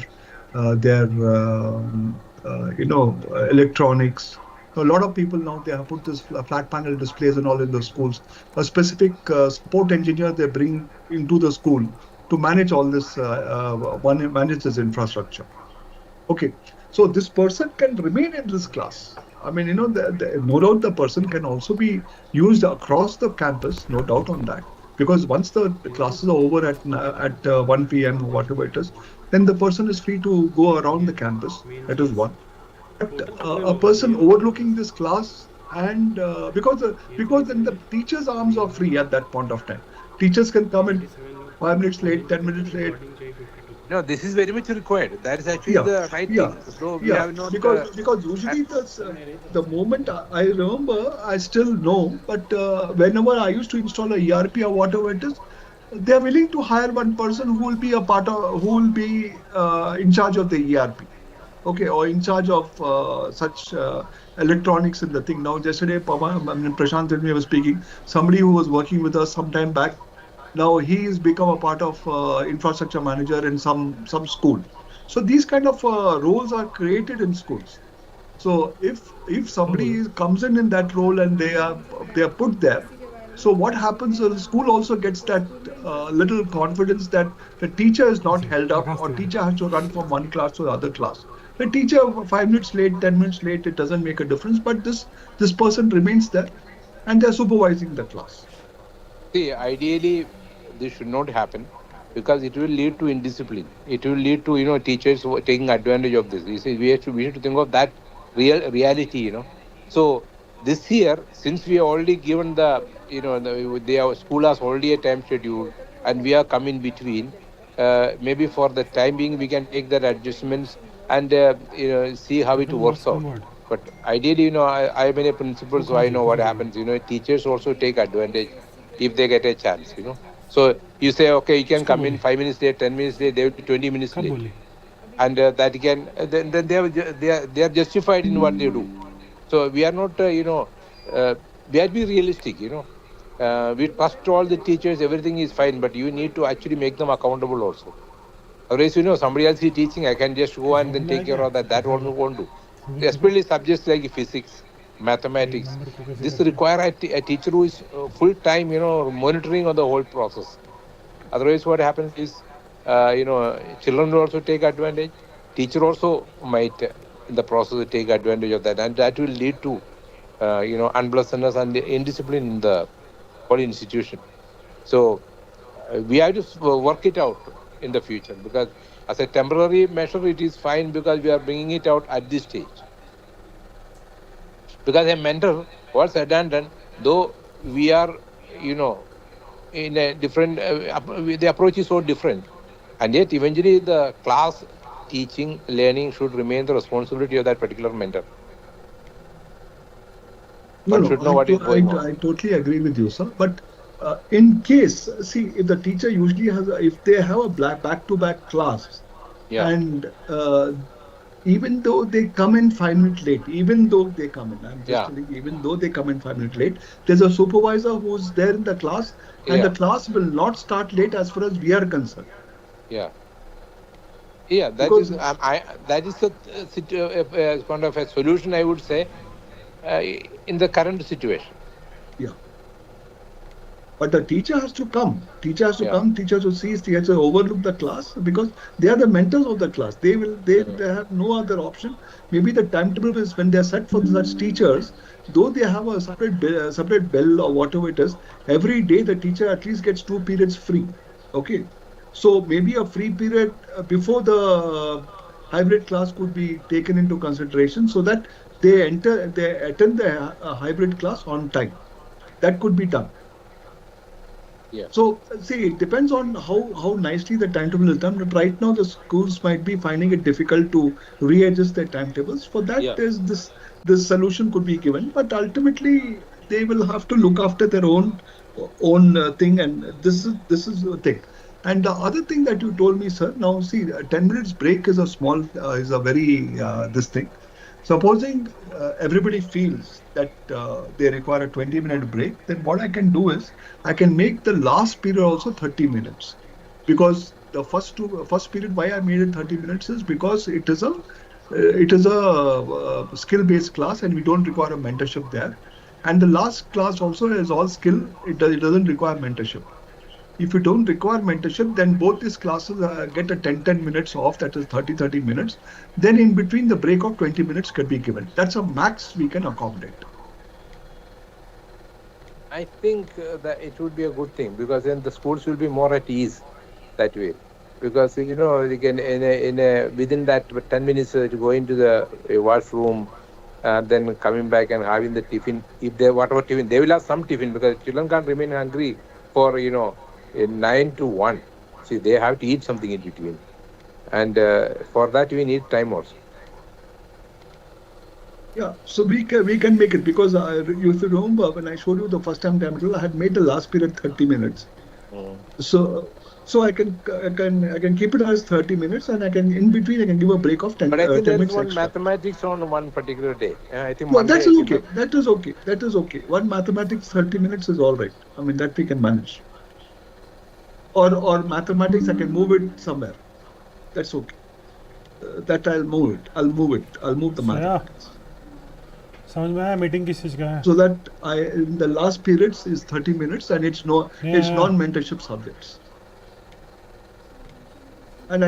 electronics. A lot of people now they have put this flat panel displays and all in the schools. A specific support engineer they bring into the school to manage all this. One manage this infrastructure. Okay, so this person can remain in this class. I mean, no doubt the person can also be used across the campus, no doubt on that. Because once the classes are over at 1 p.m. or whatever it is, then the person is free to go around the campus. That is one. But a person overlooking this class, and because then the teachers' arms are free at that point of time. Teachers can come in 5 minutes late, 10 minutes late. No, this is very much required. That is actually the right thing. So we have not because usually the moment I remember, I still know, but whenever I used to install a ERP or whatever it is, they are willing to hire one person who will be in charge of the ERP. Okay, or in charge of such electronics in the thing. Now, yesterday, Prashant and me was speaking. Somebody who was working with us some time back. Now he has become a part of infrastructure manager in some school. So these kind of roles are created in schools. So if somebody comes in that role and they are put there, so what happens is the school also gets that little confidence that the teacher is not held up or teacher has to run from one class to the other class. The teacher 5 minutes late, 10 minutes late, it doesn't make a difference. But this person remains there and they're supervising the class. See, ideally, this should not happen because it will lead to indiscipline. It will lead to teachers taking advantage of this. You see, we need to think of that reality. So this year, since we have already given their school has already a time schedule, and we are coming between. Maybe for the time being, we can take that adjustments and see how it works out. But ideally, I am a principal, so I know what happens. Teachers also take advantage if they get a chance. So you say, okay, you can come in 5 minutes late, 10 minutes late, they will be 20 minutes late, and that can then they are justified in what they do. So we are not, we have to be realistic. We trust all the teachers, everything is fine, but you need to actually make them accountable also. Otherwise, somebody else is teaching, I can just go and then take care of that. That one won't do. Especially subjects like physics, mathematics. This require a teacher who is full time, monitoring of the whole process. Otherwise, what happens is, children will also take advantage. Teacher also might, in the process, take advantage of that, and that will lead to, unpleasantness and indiscipline in the whole institution. So we have to work it out in the future, because as a temporary measure, it is fine because we are bringing it out at this stage. Because a mentor, what's said and done, though we are, in a different, the approach is so different, and yet eventually the class teaching, learning should remain the responsibility of that particular mentor. No, should know what is going on. I totally agree with you, sir. But in case, see, if the teacher usually has, if they have a back-to-back class, Yeah. And even though they come in 5 minutes late, even though they come in, I'm just Yeah. telling you, even though they come in 5 minutes late, there's a supervisor who's there in the class, and the Yeah. class will not start late as far as we are concerned. Yeah. Yeah, that is Because that is a, kind of a solution, I would say, in the current situation. yeah, but the teacher has to come. Teacher has to Yeah. come. Teacher to see. Teacher to overlook the class, because they are the mentors of the class. They will. Mm. They have no other option. Maybe the timetable is when they are set for such teachers. Though they have a separate bell or whatever it is, every day the teacher at least gets 2 periods free. Okay, so maybe a free period before the hybrid class could be taken into consideration, so that they attend the hybrid class on time. That could be done. Yeah. So see, it depends on how nicely the timetable is done. But right now, the schools might be finding it difficult to readjust their timetables. For that, Yeah. there's this solution could be given. But ultimately, they will have to look after their own thing. And this is the thing. And the other thing that you told me, sir. Now, see, 10 minutes break is a small is a very this thing. Supposing everybody feels that they require a 20-minute break, then what I can do is I can make the last period also 30 minutes. Because the first period, why I made it 30 minutes is because it is a skill-based class, and we don't require a mentorship there. And the last class also is all skill. It doesn't require mentorship. If you don't require mentorship, then both these classes get a 10 minutes off, that is 30 minutes. Then in between, the break of 20 minutes could be given. That's a max we can accommodate. I think that it would be a good thing, because then the schools will be more at ease that way. Because you can in a within that 10 minutes to go into the washroom, then coming back and having the tiffin. If they whatever tiffin, they will have some tiffin, because children can't remain hungry for 9 to 1. See, they have to eat something in between, and for that we need time also. Yeah, so we can make it, because you remember when I showed you the first time timetable, I had made the last period 30 minutes. Mm. So I can keep it as 30 minutes, and I can in between I can give a break of 10, But I think 10 there is minutes one extra. mathematics on one particular day. I think No, Monday. that is okay. That is okay. That is okay. One mathematics 30 minutes is all right. I mean, that we can manage. Or mathematics, I can move it somewhere. That's okay. That I'll move it. I'll move it. I'll move the mathematics. समझ में आया meeting किस चीज़ का है? So that in the last periods is 30 minutes, and it's non-mentorship subjects. And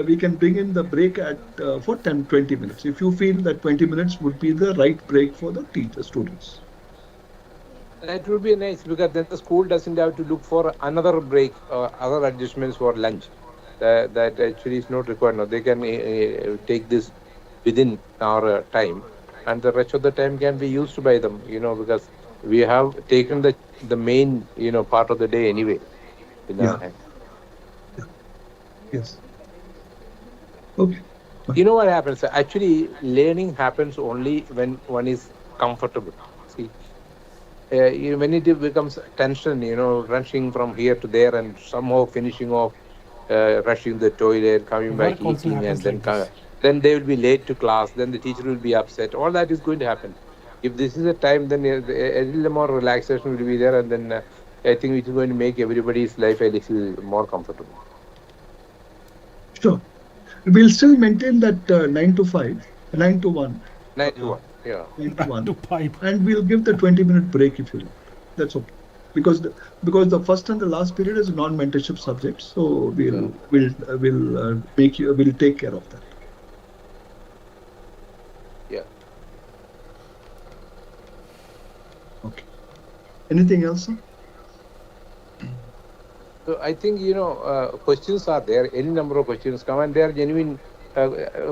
we can bring in the break at for 20 minutes. If you feel that 20 minutes would be the right break for the students. That would be nice, because then the school doesn't have to look for another break or other adjustments for lunch. That actually is not required now. They can take this within our time, and the rest of the time can be used by them. Because we have taken the main part of the day anyway in our hand. Yes. Okay. You know what happens? Actually, learning happens only when one is comfortable. See, when it becomes tension, rushing from here to there and somehow finishing off, rushing the toilet, coming back, eating, and then they will be late to class. Then the teacher will be upset. All that is going to happen. If this is a time, then a little more relaxation will be there, and then I think it is going to make everybody's life a little more comfortable. Sure. We'll still maintain that 9 to 5, 9 to 1. 9 to 1, yeah. 9 to 1. And we'll give the 20-minute break if you like. That's okay. Because the first and the last period is non-mentorship subjects, so we'll take care of that. Yeah. Okay. Anything else, sir? So I think questions are there. Any number of questions come, and they are genuine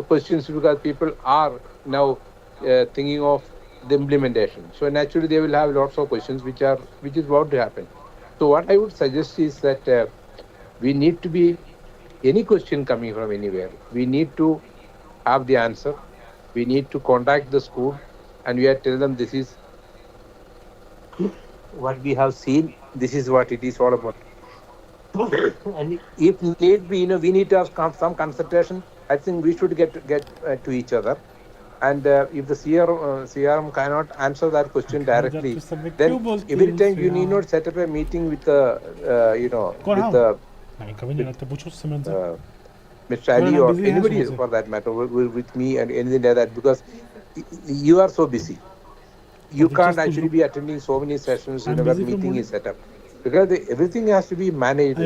questions, because people are now thinking of the implementation. So naturally, they will have lots of questions, which is about to happen. So what I would suggest is that we need to be any question coming from anywhere. We need to have the answer. We need to contact the school, and we have to tell them this is what we have seen. This is what it is all about. And if need be, we need to have some consultation. I think we should get to each other. And if the CRM cannot answer that question directly, then every time you need not set up a meeting with the, with the Mr. Ali or anybody for that matter, with me and anything like that, because you are so busy. You can't actually be attending so many sessions, where meeting is set up, because everything has to be managed.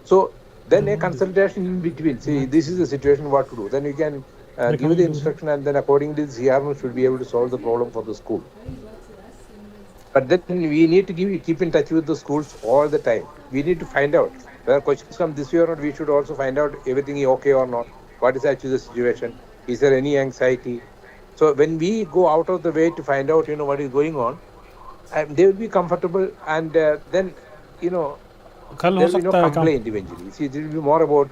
So then a consultation in between. See, this is the situation, what to do. Then you can give the instruction, and then accordingly, the CRM should be able to solve the problem for the school. But then we need to keep in touch with the schools all the time. We need to find out whether questions come this way or not. We should also find out everything is okay or not. What is actually the situation? Is there any anxiety? So when we go out of the way to find out, what is going on, they will be comfortable, and then, there will be no complaint eventually. See, it will be more about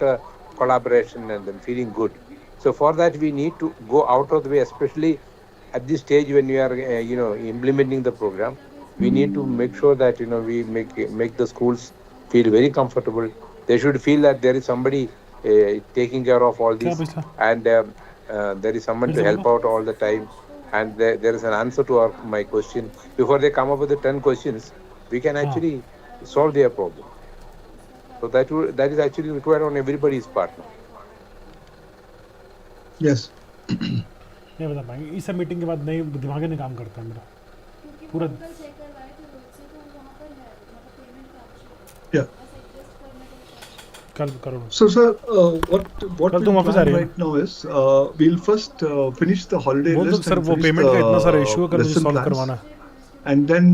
collaboration and then feeling good. So for that, we need to go out of the way, especially at this stage when we are, implementing the program. We need to make sure that, we make the schools feel very comfortable. They should feel that there is somebody taking care of all this, and there is someone to help out all the time, and there is an answer to my question. Before they come up with the 10 questions, we can actually solve their problem. So that is actually required on everybody's part now. Yes. नहीं बता पाएंगे इस meeting के बाद नहीं दिमाग ही नहीं काम करता है मेरा पूरा Yeah. कल करो So sir, what we'll plan right now is we'll first finish the holiday list sir वो पेमेंट का इतना सारा इशू है, मुझे सॉल्व करवाना है. And then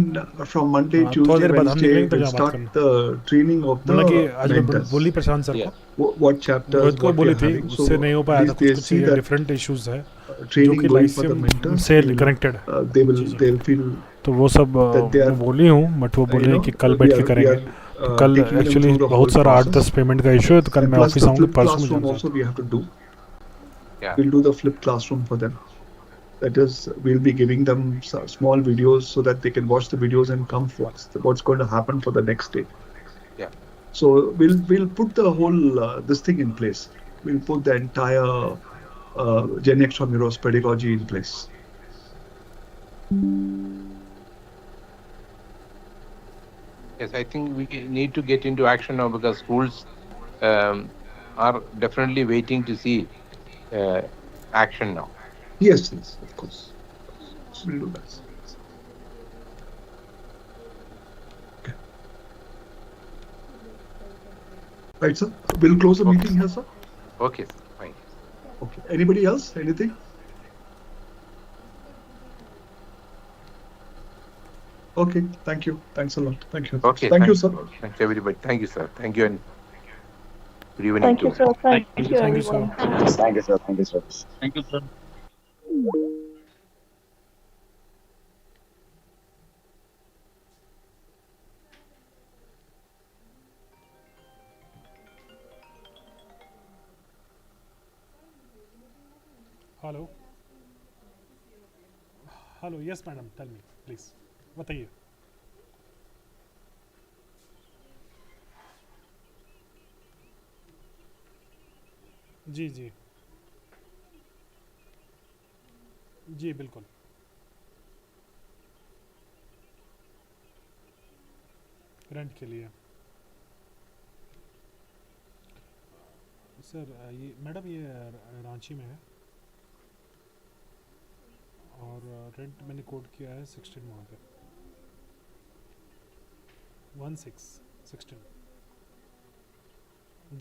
from Monday, Tuesday, Wednesday, we'll start the training of the mentors. बोली प्रशांत sir को what chapters, what बोली थी, having. उससे नहीं हो पाया था, कुछ डिफरेंट इश्यूज है training going for the mentors से कनेक्टेड. they'll feel तो वो सब बोली हूँ, बट वो बोले कि कल बैठ के करेंगे. तो कल एक्चुअली बहुत सारा 8-10 पेमेंट का इशू है, तो कल मैं ऑफिस आऊँगा. परसों also we have to do. We'll do the flipped classroom for them. That is, we'll be giving them small videos so that they can watch the videos and come for what's going to happen for the next day. Yeah. So we'll put the whole this thing in place. We'll put the entire Gen Extramuros pedagogy in place. Yes, I think we need to get into action now, because schools are definitely waiting to see action now. Yes, of course. We'll do that. Okay. Right, sir. We'll close the meeting here, sir. Okay, fine. Okay. Anybody else? Anything? Okay. Thank you. Thanks a lot. Thank you. Okay. Thank you, sir. Thanks, everybody. Thank you, sir. Thank you, and good evening. Thank you, sir. Thank you, Thank you, everyone. sir. Thank you, sir. Thank you, sir. Thank you, sir. Hello hello yes madam, tell me please, बताइए. जी जी जी बिल्कुल. Rent के लिए sir, ये madam ये रांची में है, और रेंट मैंने कोड किया है 16 वहाँ पे, 16.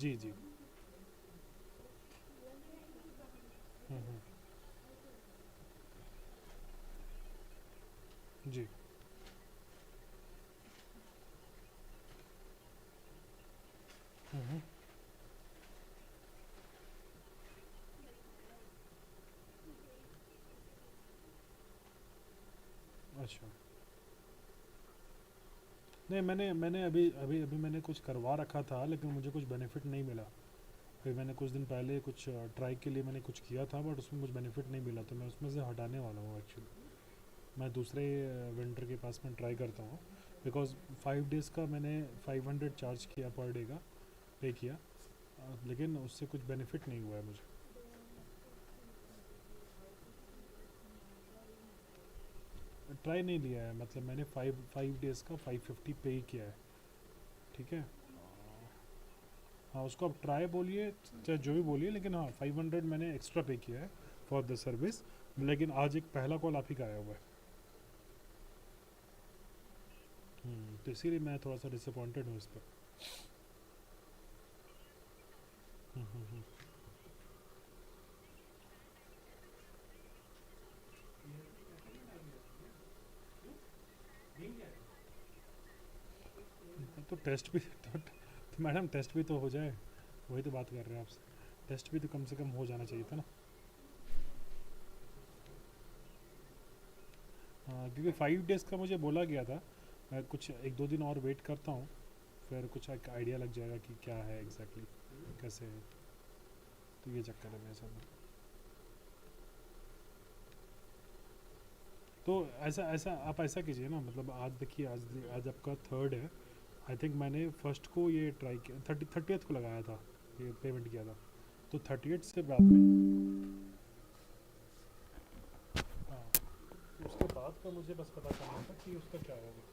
जी जी. जी. अच्छा. नहीं, मैंने अभी मैंने कुछ करवा रखा था, लेकिन मुझे कुछ बेनिफिट नहीं मिला. फिर मैंने कुछ दिन पहले कुछ ट्राई के लिए मैंने कुछ किया था, बट उसमें कुछ बेनिफिट नहीं मिला, तो मैं उसमें से हटाने वाला हूँ. एक्चुअली मैं दूसरे वेंडर के पास में ट्राई करता हूँ. बिकॉज 5 डेज़ का मैंने 500 चार्ज किया पर डे का, पे किया, लेकिन उससे कुछ बेनिफिट नहीं हुआ है मुझे। ट्राई नहीं लिया है, मतलब मैंने 5 डेज़ का 550 पे किया है, ठीक है। हाँ, उसको आप ट्राई बोलिए चाहे जो भी बोलिए, लेकिन हाँ 500 मैंने एक्स्ट्रा पे किया है फॉर द सर्विस। लेकिन आज एक पहला कॉल आप ही का आया हुआ है। तो इसीलिए मैं थोड़ा सा डिसअपॉइंटेड हूँ इस पर। हम्म। तो टेस्ट भी तो मैडम टेस्ट भी तो हो जाए, वही तो बात कर रहे हैं आपसे, टेस्ट भी तो कम से कम हो जाना चाहिए था ना। हाँ, क्योंकि 5 डेज़ का मुझे बोला गया था, मैं कुछ 1-2 दिन और वेट करता हूँ, फिर कुछ एक आइडिया लग जाएगा कि क्या है एग्जैक्टली, कैसे है। तो ये चक्कर है मेरे साथ। तो ऐसा आप ऐसा कीजिए ना, मतलब आज देखिए, आज आपका 3rd है, आई थिंक मैंने फर्स्ट को ये ट्राई किया, 30th को लगाया था, ये पेमेंट किया था, तो 30th से बाद में, हाँ, तो उसके बाद का मुझे बस पता करना था कि उसका क्या होगा।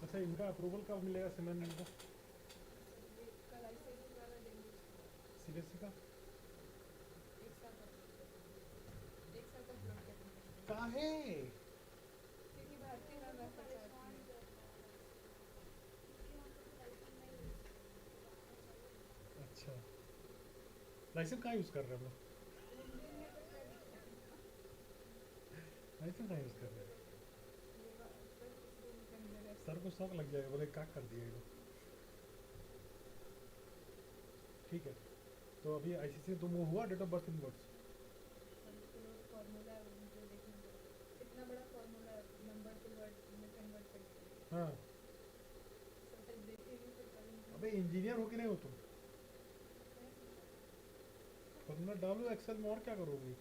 अच्छा, इनका अप्रूवल कब मिलेगा सिमरन इनको? सीबीएसई का कहाँ है? अच्छा, लाइसेंस कहाँ यूज़ कर रहे हैं हम लोग? लाइसेंस कहाँ यूज़ कर रहे हैं? सर को शौक लग जाएगा, बोले क्या कर दिया इनको। ठीक है, तो अभी आईसीसी तो मूव हुआ डेट ऑफ बर्थ इनवर्ड्स। हाँ, अबे इंजीनियर हो कि नहीं हो तुम? फॉर्मूला डालो एक्सेल में, और क्या करोगी?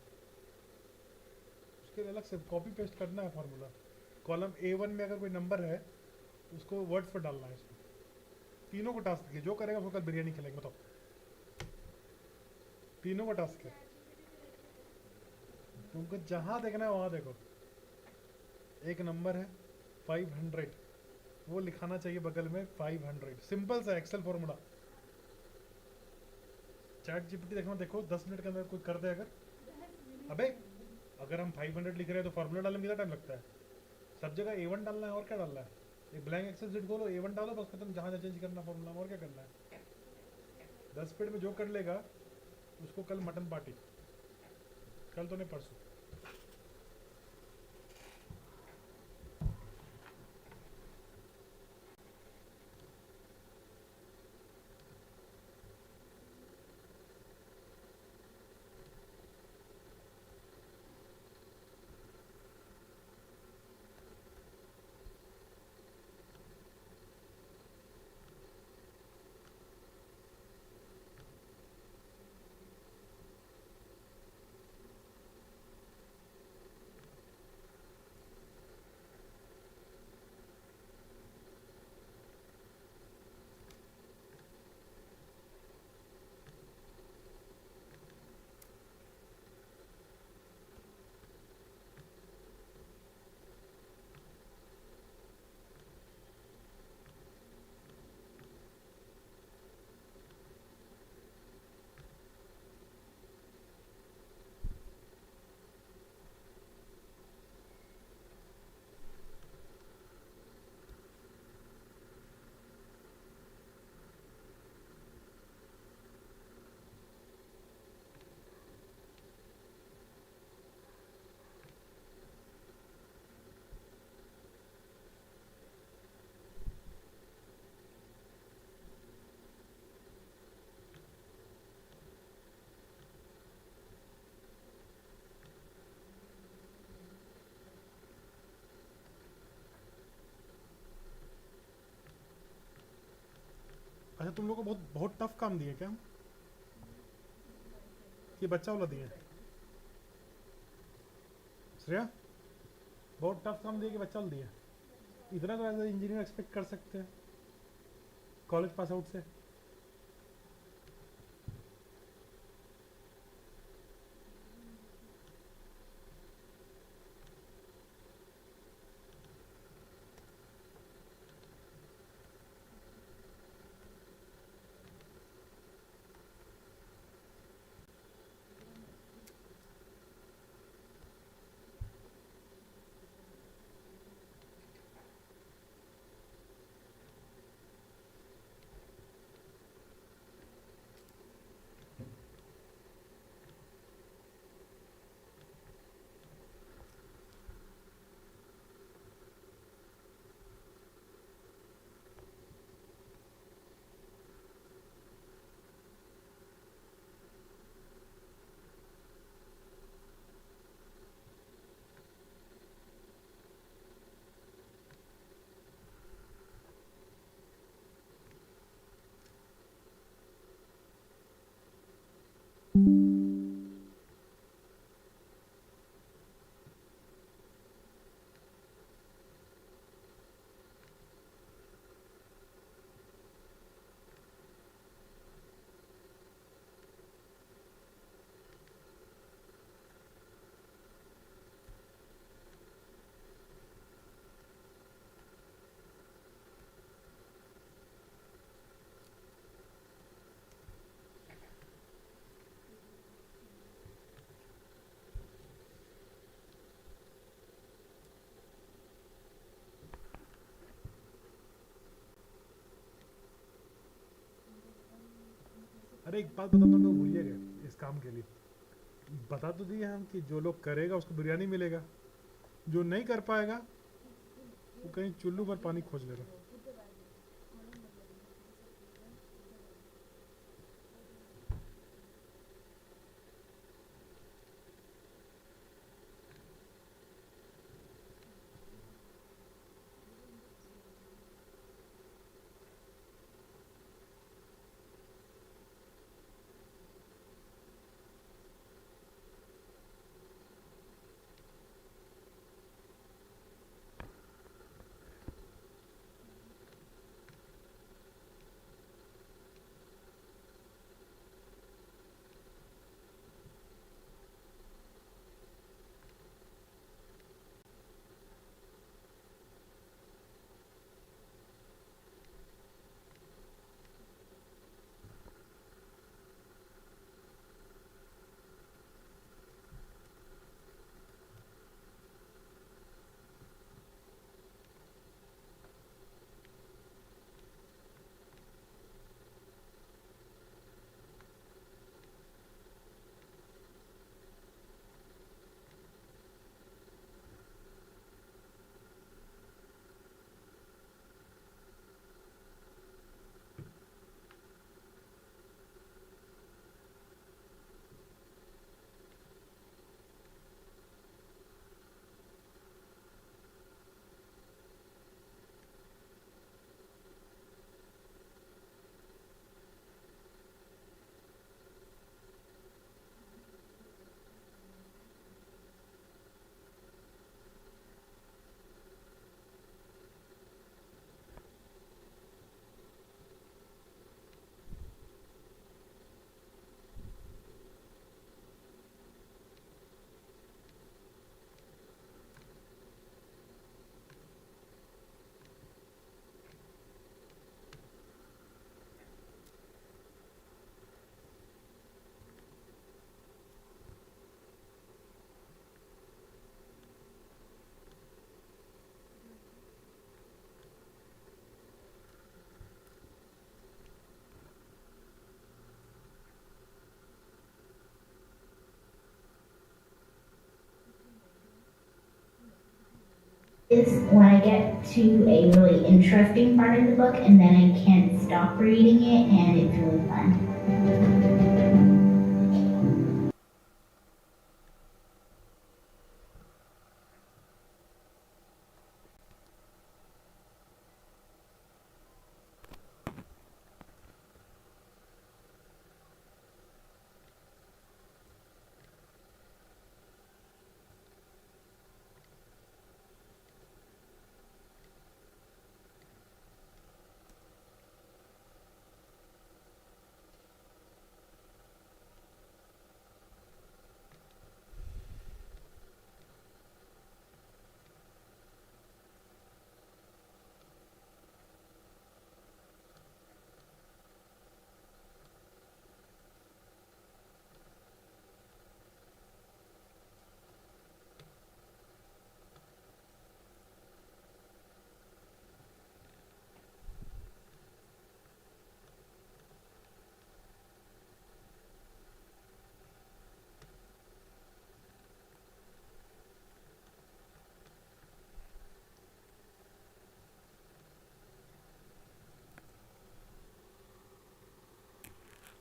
उसके अलग से कॉपी पेस्ट करना है फार्मूला। कॉलम A1 में अगर कोई नंबर है उसको वर्ड्स पर डालना है इसको। तीनों को टास्क है, जो करेगा उसको कल बिरयानी खिलाएंगे। बताओ, तीनों का टास्क है। तुमको जहाँ देखना है वहाँ देखो। एक नंबर है 500, वो लिखाना चाहिए बगल में 500। सिंपल सा एक्सेल फॉर्मूला। चैट जीपीटी देखना, देखो 10 मिनट के अंदर कोई कर दे अगर। अबे अगर हम 500 लिख रहे हैं तो फार्मूला डालने में कितना टाइम लगता है? सब जगह A1 डालना है, और क्या डालना है? एक ब्लैंक एक्सेल शीट खोलो, A1 डालो, बस खत्म। जहाँ चेंज करना फॉर्मूला, और क्या करना है? 10 मिनट में जो कर लेगा उसको कल मटन पार्टी। कल तो नहीं, परसों। अच्छा, तुम लोग को बहुत बहुत टफ काम दिए क्या? ये बच्चा वाला दिए श्रेया? बहुत टफ काम दिए कि बच्चा वाला दिए? इतना तो एज ए इंजीनियर एक्सपेक्ट कर सकते हैं कॉलेज पास आउट से। अरे एक बात बताओ, तुम लोग भूलिए गए इस काम के लिए बता तो दिए हम कि जो लोग करेगा उसको बिरयानी मिलेगा, जो नहीं कर पाएगा वो कहीं चुल्लू पर पानी खोज लेगा। Is when I get to a really interesting part of the book and then I can't stop reading it and it's really fun.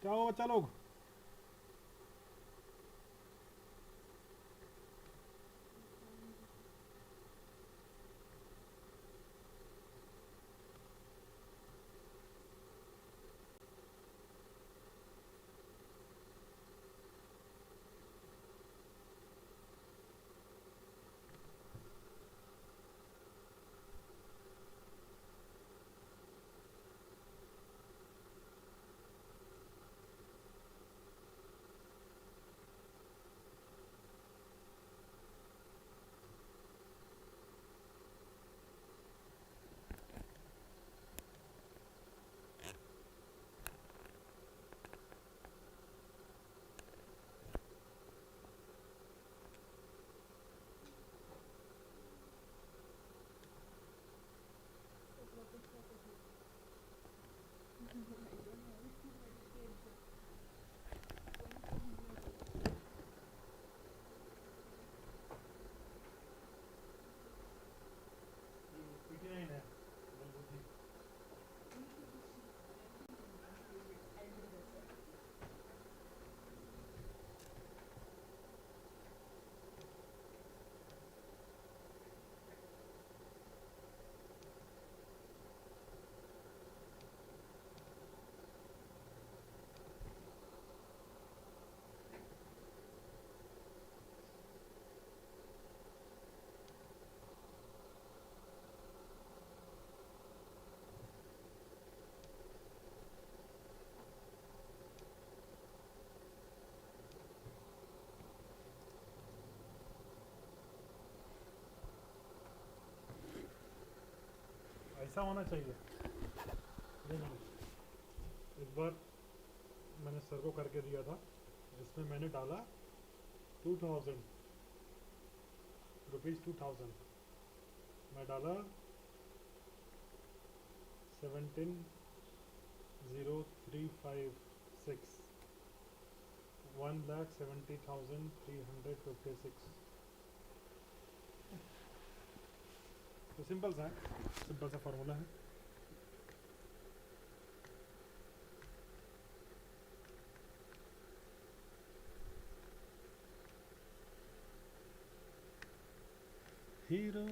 क्या हुआ बच्चा लोग? ऐसा होना चाहिए। नहीं, एक बार मैंने सर को करके दिया था जिसमें मैंने डाला 2000 रुपीज़ 2000, मैं डाला 17,0356 1,70,356। तो सिंपल सा फार्मूला है। हीरो